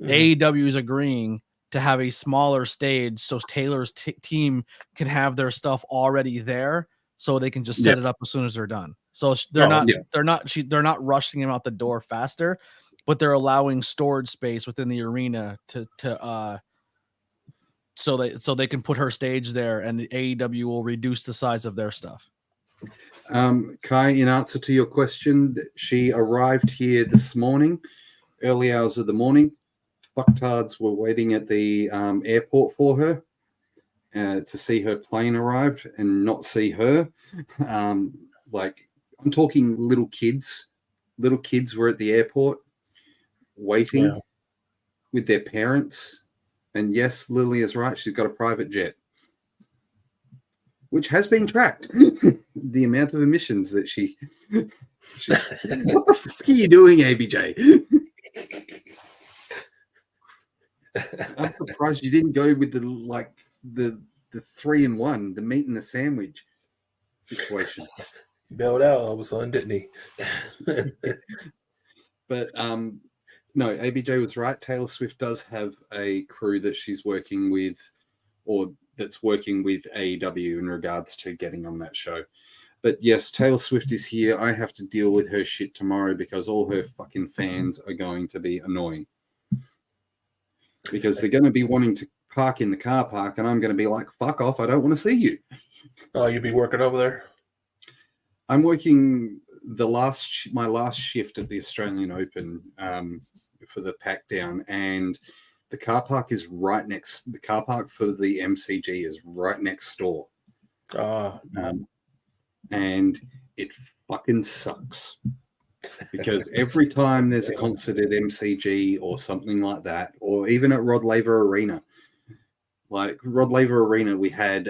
AEW is agreeing to have a smaller stage so Taylor's team can have their stuff already there. So they can just set it up as soon as they're done. So they're not rushing him out the door faster, but they're allowing storage space within the arena so they can put her stage there, and the AEW will reduce the size of their stuff. Kai, in answer to your question, she arrived here this morning, early hours of the morning. Fucktards were waiting at the airport for her. To see her plane arrived and not see her. Like, I'm talking little kids. Little kids were at the airport waiting with their parents. And yes, Lily is right. She's got a private jet, which has been tracked. The amount of emissions that she what the fuck are you doing, ABJ? I'm surprised you didn't go with the 3-in-1, the meat and the sandwich situation. He bailed out all of a sudden, didn't he? But no, ABJ was right. Taylor Swift does have a crew that she's working with, or that's working with AEW in regards to getting on that show. But yes, Taylor Swift is here. I have to deal with her shit tomorrow because all her fucking fans are going to be annoying. Because they're going to be wanting to park in the car park, and I'm going to be like, fuck off, I don't want to see you. Oh, you'll be working over there? I'm working my last shift at the Australian Open for the pack down, and the car park is right next. The car park for the MCG is right next door. And it fucking sucks. Because every time there's a concert at MCG or something like that, or even at Rod Laver Arena, like Rod Laver Arena, we had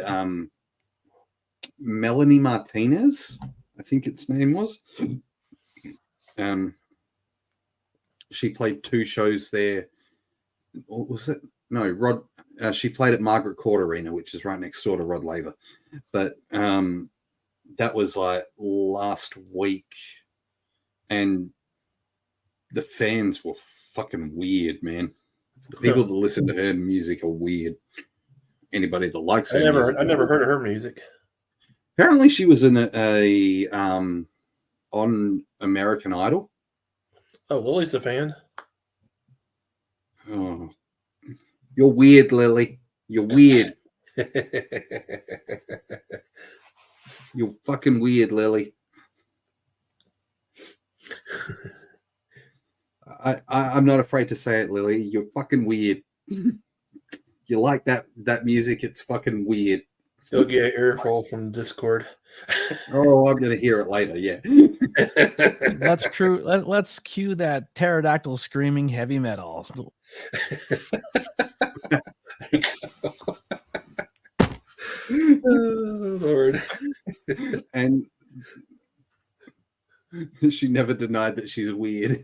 Melanie Martinez, I think its name was. She played 2 shows there. What was it? No, she played at Margaret Court Arena, which is right next door to Rod Laver. But that was like last week. And the fans were fucking weird, man. The people that listen to her music are weird. Anybody that likes her music. I never heard of her music. Apparently she was in a on American Idol. Oh, Lily's a fan. Oh, you're weird, Lily. You're weird. You're fucking weird, Lily. I'm not afraid to say it, Lily. You're fucking weird. You like that music? It's fucking weird. He'll get an earful from Discord. Oh, I'm going to hear it later. Yeah. That's true. Let's cue that pterodactyl screaming heavy metal. Oh, Lord. And she never denied that she's weird.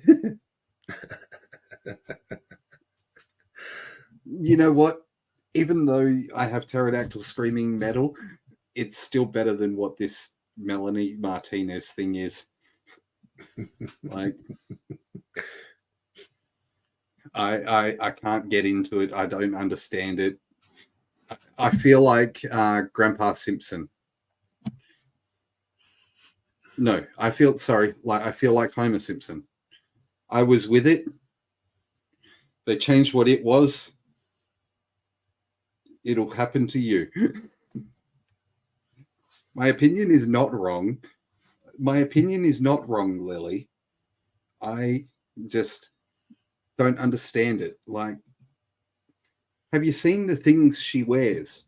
You know what? Even though I have pterodactyl screaming metal, it's still better than what this Melanie Martinez thing is. Like, I can't get into it. I don't understand it. I feel like Grandpa Simpson. No, I feel like Homer Simpson. I was with it. They changed what it was. It'll happen to you. My opinion is not wrong. My opinion is not wrong, Lily. I just don't understand it. Like, have you seen the things she wears?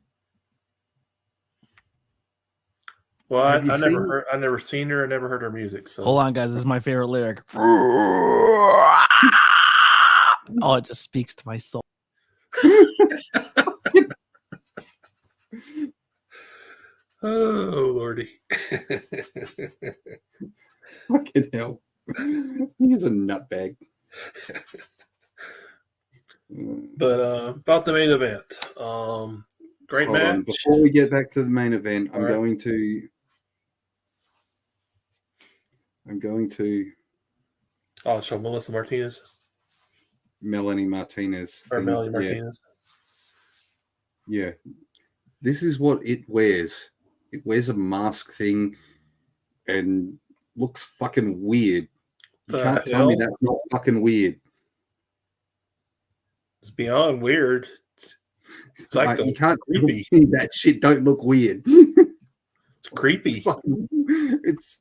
Well, I never seen her. I never heard her music. So Hold on, guys. This is my favorite lyric. Oh, it just speaks to my soul. Oh, Lordy. Fucking hell. He's a nutbag. But about the main event. Great Hold match. on. Before we get back to the main event, All right. I'm going to Oh, so Melissa Martinez. Melanie Martinez. Or thing. Melanie Martinez. Yeah. This is what it wears. It wears a mask thing and looks fucking weird. You can't tell me that's not fucking weird. It's beyond weird. It's like You can't creepy. that shit don't look weird. It's creepy.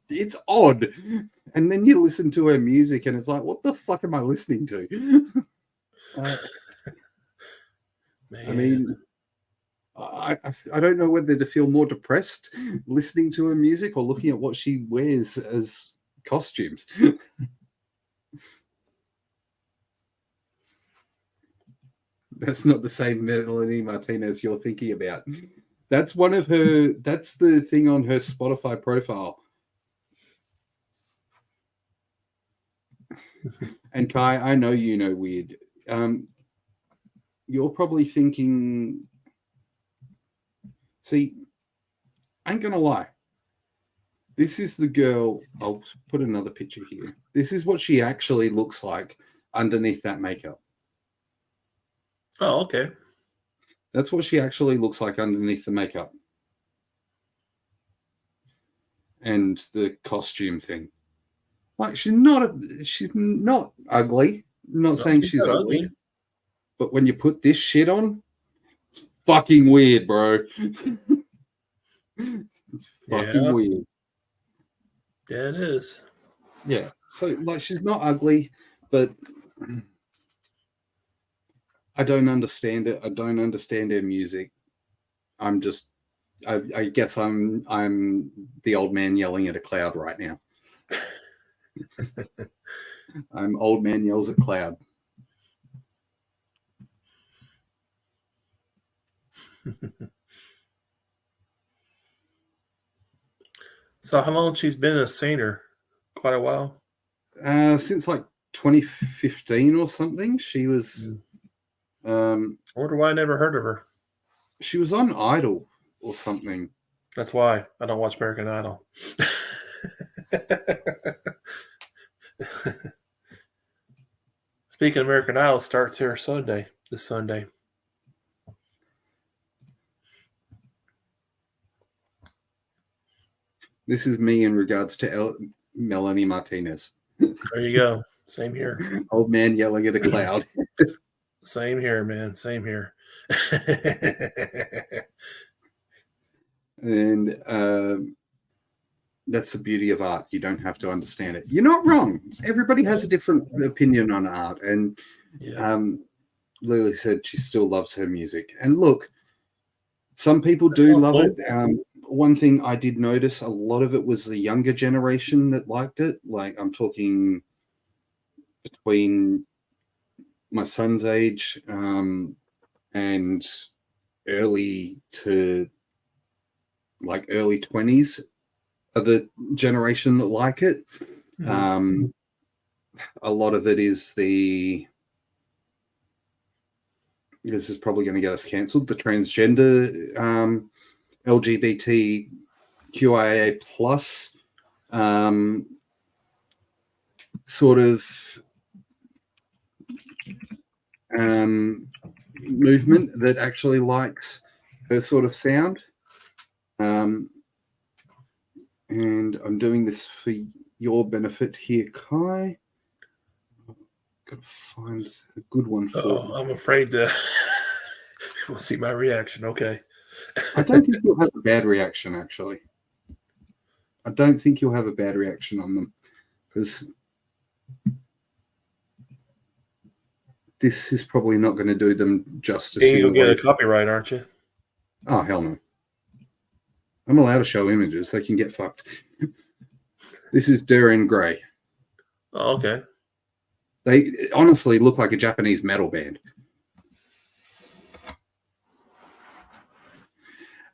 It's odd. And then you listen to her music and it's like, what the fuck am I listening to? Man. I mean, I don't know whether to feel more depressed listening to her music or looking at what she wears as costumes. That's not the same Melanie Martinez you're thinking about. That's the thing on her Spotify profile. And Kai, I know you know weird. You're probably thinking, see, I ain't gonna lie. This is the girl. I'll put another picture here. This is what she actually looks like underneath that makeup. Oh, okay. That's what she actually looks like underneath the makeup. And the costume thing. Like, she's not ugly. I'm not saying she's ugly. But when you put this shit on, it's fucking weird, bro. It's fucking weird. Yeah, it is. Yeah. So, like, she's not ugly, but I don't understand it. I don't understand her music. I'm just, I guess I'm the old man yelling at a cloud right now. I'm old man yells at cloud. So how long she's been a singer? Quite a while? Since like 2015 or something. She was I wonder why I never heard of her. She was on Idol or something. That's why I don't watch American Idol. Speaking of American Idol, starts here this Sunday. This is me in regards to Melanie Martinez. There you go. Same here. Old man yelling at a cloud. Same here, man. Same here. And that's the beauty of art. You don't have to understand it. You're not wrong. Everybody has a different opinion on art. And Lily said she still loves her music. And look, Some people do love it. One thing I did notice, a lot of it was the younger generation that liked it. Like I'm talking between my son's age and early 20s are the generation that like it. A lot of it is this is probably going to get us cancelled, the transgender LGBTQIA plus sort of movement that actually likes her sort of sound. And I'm doing this for your benefit here, Kai. Got to find a good one for you. I'm afraid that we'll see my reaction. Okay. I don't think you'll have a bad reaction, actually. I don't think you'll have a bad reaction on them because this is probably not going to do them justice. You'll get a copyright, aren't you? Oh, hell no. I'm allowed to show images. They can get fucked. This is Duran Gray. Oh, okay. They honestly look like a Japanese metal band.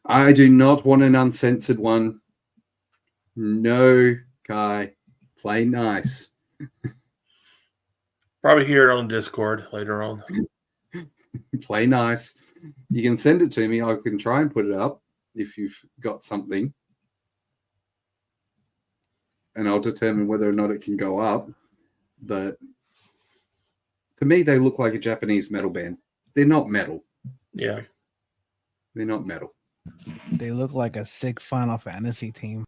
I do not want an uncensored one. No, Kai. Play nice. Probably hear it on Discord later on. Play nice. You can send it to me. I can try and put it up if you've got something. And I'll determine whether or not it can go up. But to me, they look like a Japanese metal band. They're not metal. Yeah. They're not metal. They look like a sick Final Fantasy team.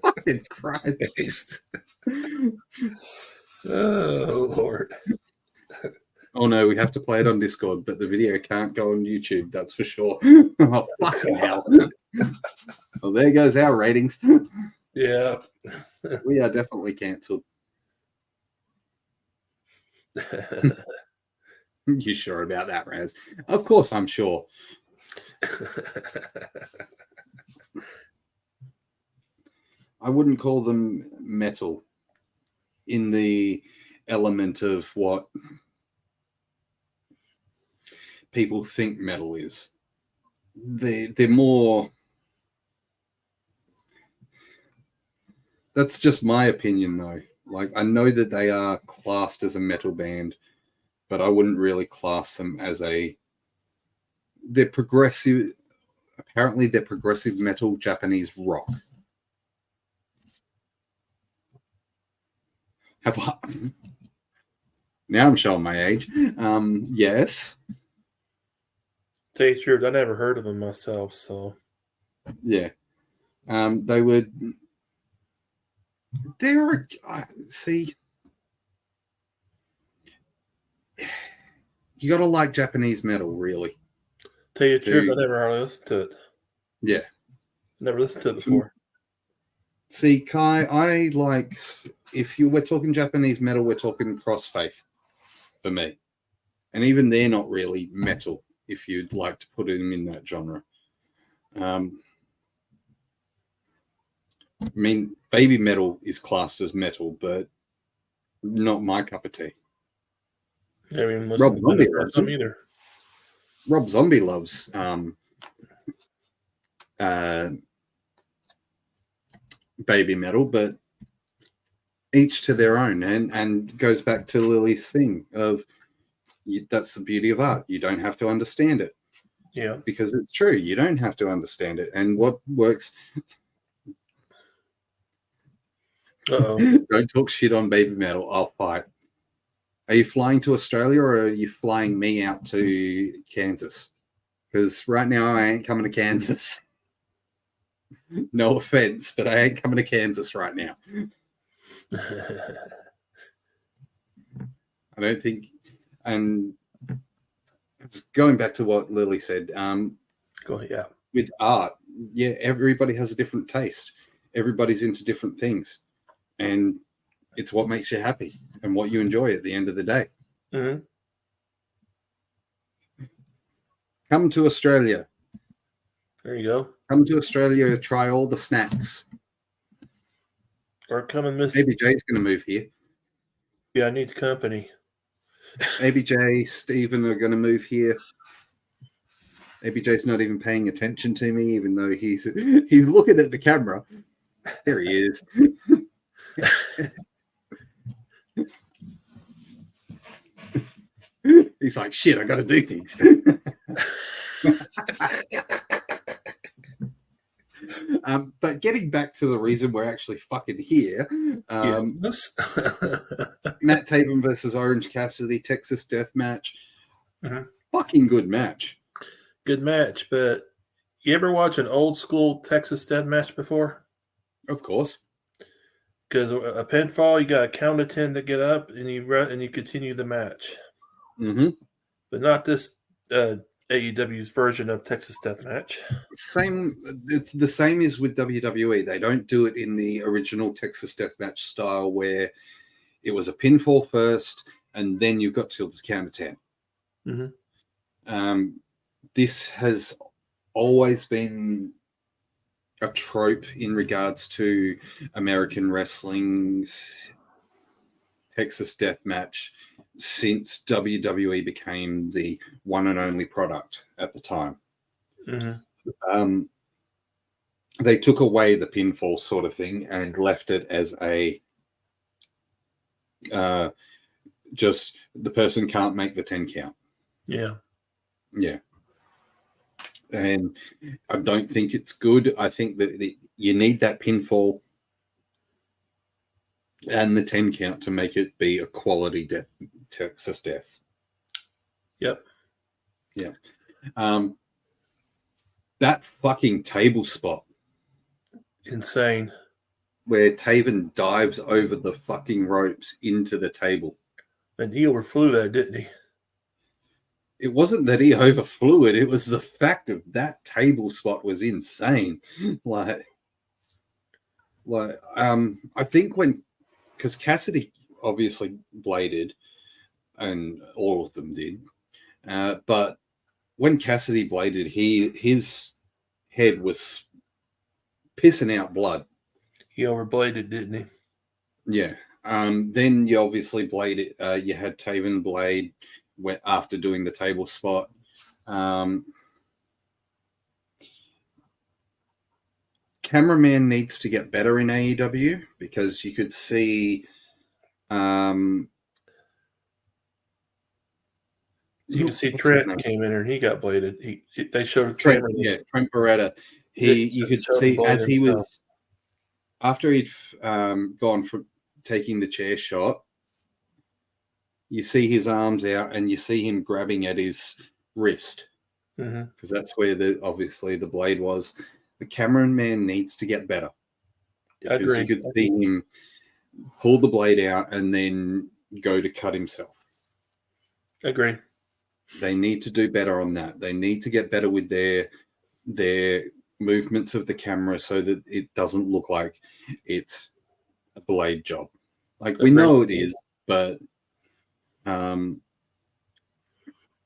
Fucking Christ. Oh, Lord. Oh, no, we have to play it on Discord, but the video can't go on YouTube, that's for sure. Oh, fucking hell. Well, there goes our ratings. Yeah. We are definitely cancelled. You sure about that, Raz? Of course I'm sure. I wouldn't call them metal in the element of what people think metal is. They're more... That's just my opinion, though. Like, I know that they are classed as a metal band, but I wouldn't really class them as they're progressive. Apparently, they're progressive metal Japanese rock. Have I? Now I'm showing my age. Yes. Tell you the truth, I never heard of them myself, so. Yeah. They would... They're... see... You got to like Japanese metal, really. Tell you the truth, I never listened to it. Yeah. Never listened to it before. See, Kai, I like... If we're talking Japanese metal, we're talking cross-faith for me. And even they're not really metal, if you'd like to put them in that genre. I mean, baby metal is classed as metal, but not my cup of tea. I mean, Rob Zombie loves them either. Rob Zombie loves baby metal, but each to their own, and goes back to Lily's thing of that's the beauty of art. You don't have to understand it. Yeah. Because it's true. You don't have to understand it. And what works... Uh-oh. Don't talk shit on baby metal. I'll fight. Are you flying to Australia or are you flying me out to Kansas? Because right now I ain't coming to Kansas. No offense, but I ain't coming to Kansas right now. I don't think... And it's going back to what Lily said. Yeah. With art, yeah, everybody has a different taste. Everybody's into different things. And it's what makes you happy and what you enjoy at the end of the day. Mm-hmm. Come to Australia. There you go. Come to Australia, try all the snacks. Or come and miss. ABJ's going to move here. Yeah, I need company. ABJ, Steven are going to move here. ABJ's not even paying attention to me, even though he's looking at the camera. There he is. He's like, shit, I got to do things. But getting back to the reason we're actually fucking here, Yes. Matt Taven versus Orange Cassidy, Texas Death Match. Mhm. Fucking good match. Good match, but you ever watch an old school Texas Death Match before? Of course. Because a pinfall, you got a count of 10 to get up, and you run and you continue the match. Mm-hmm. But not this AEW's version of Texas Death Match. It's the same as with WWE. They don't do it in the original Texas Death Match style where it was a pinfall first and then you got to the count of 10. Mm-hmm. This has always been a trope in regards to American wrestling's Texas Death Match since WWE became the one and only product at the time. Mm-hmm. They took away the pinfall sort of thing and left it as a just the person can't make the 10 count. Yeah. And I don't think it's good. I think that you need that pinfall and the 10 count to make it be a quality Texas Death. Yep. Yeah. That fucking table spot. Insane. Where Taven dives over the fucking ropes into the table. And he overflew that, didn't he? It wasn't that he overflew it. It was the fact of that table spot was insane. I think because Cassidy obviously bladed, and all of them did. But when Cassidy bladed, his head was pissing out blood. He overbladed, didn't he? Yeah. Then you obviously bladed. You had Taven blade after doing the table spot. Cameraman needs to get better in AEW because you could see. You can see Trent came in here and he got bladed. They showed Trent Beretta. You could see as he was after he'd gone from taking the chair shot. You see his arms out and you see him grabbing at his wrist because that's where obviously the blade was. The cameraman needs to get better. I agree. You could see him pull the blade out and then go to cut himself. I agree. They need to do better on that. They need to get better with their movements of the camera so that it doesn't look like it's a blade job. Like we know it is, but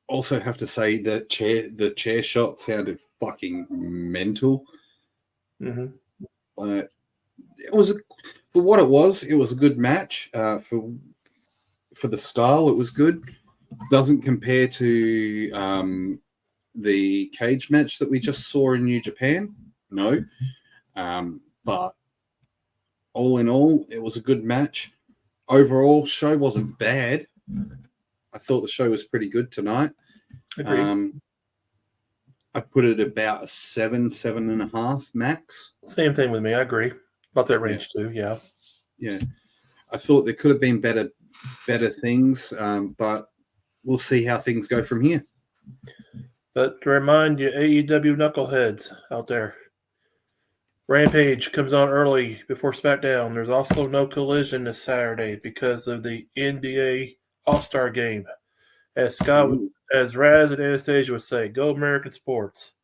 also have to say that the chair shot sounded fucking mental. Mm-hmm. It was for what it was. It was a good match. For the style, it was good. Doesn't compare to the cage match that we just saw in New Japan. No, but all in all, it was a good match. Overall, show wasn't bad. I thought the show was pretty good tonight. Agreed. I put it about a 7.5 max. Same thing with me. I agree. About that range too. Yeah. Yeah. I thought there could have been better things, but we'll see how things go from here. But to remind you, AEW knuckleheads out there, Rampage comes on early before SmackDown. There's also no Collision this Saturday because of the NBA All-Star Game. As Raz and Anastasia would say, go American sports.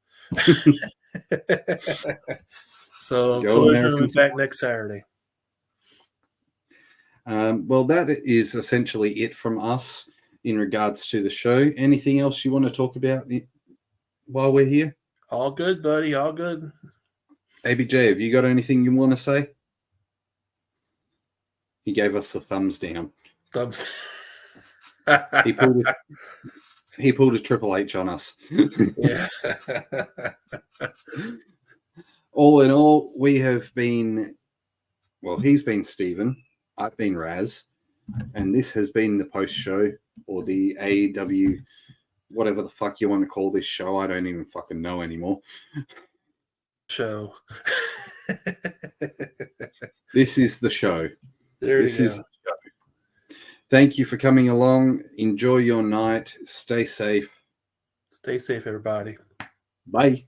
So Collision will be back next Saturday. Well, that is essentially it from us in regards to the show. Anything else you want to talk about while we're here? All good, buddy. All good. ABJ, have you got anything you want to say? He gave us the thumbs down. Thumbs. He pulled a Triple H on us. Yeah. All in all, we have been, well, he's been Steven, I've been Raz, and this has been the post show, or the AEW, whatever the fuck you want to call this show. I don't even fucking know anymore. Show. This is the show. This is the show. Thank you for coming along. Enjoy your night. Stay safe. Stay safe, everybody. Bye.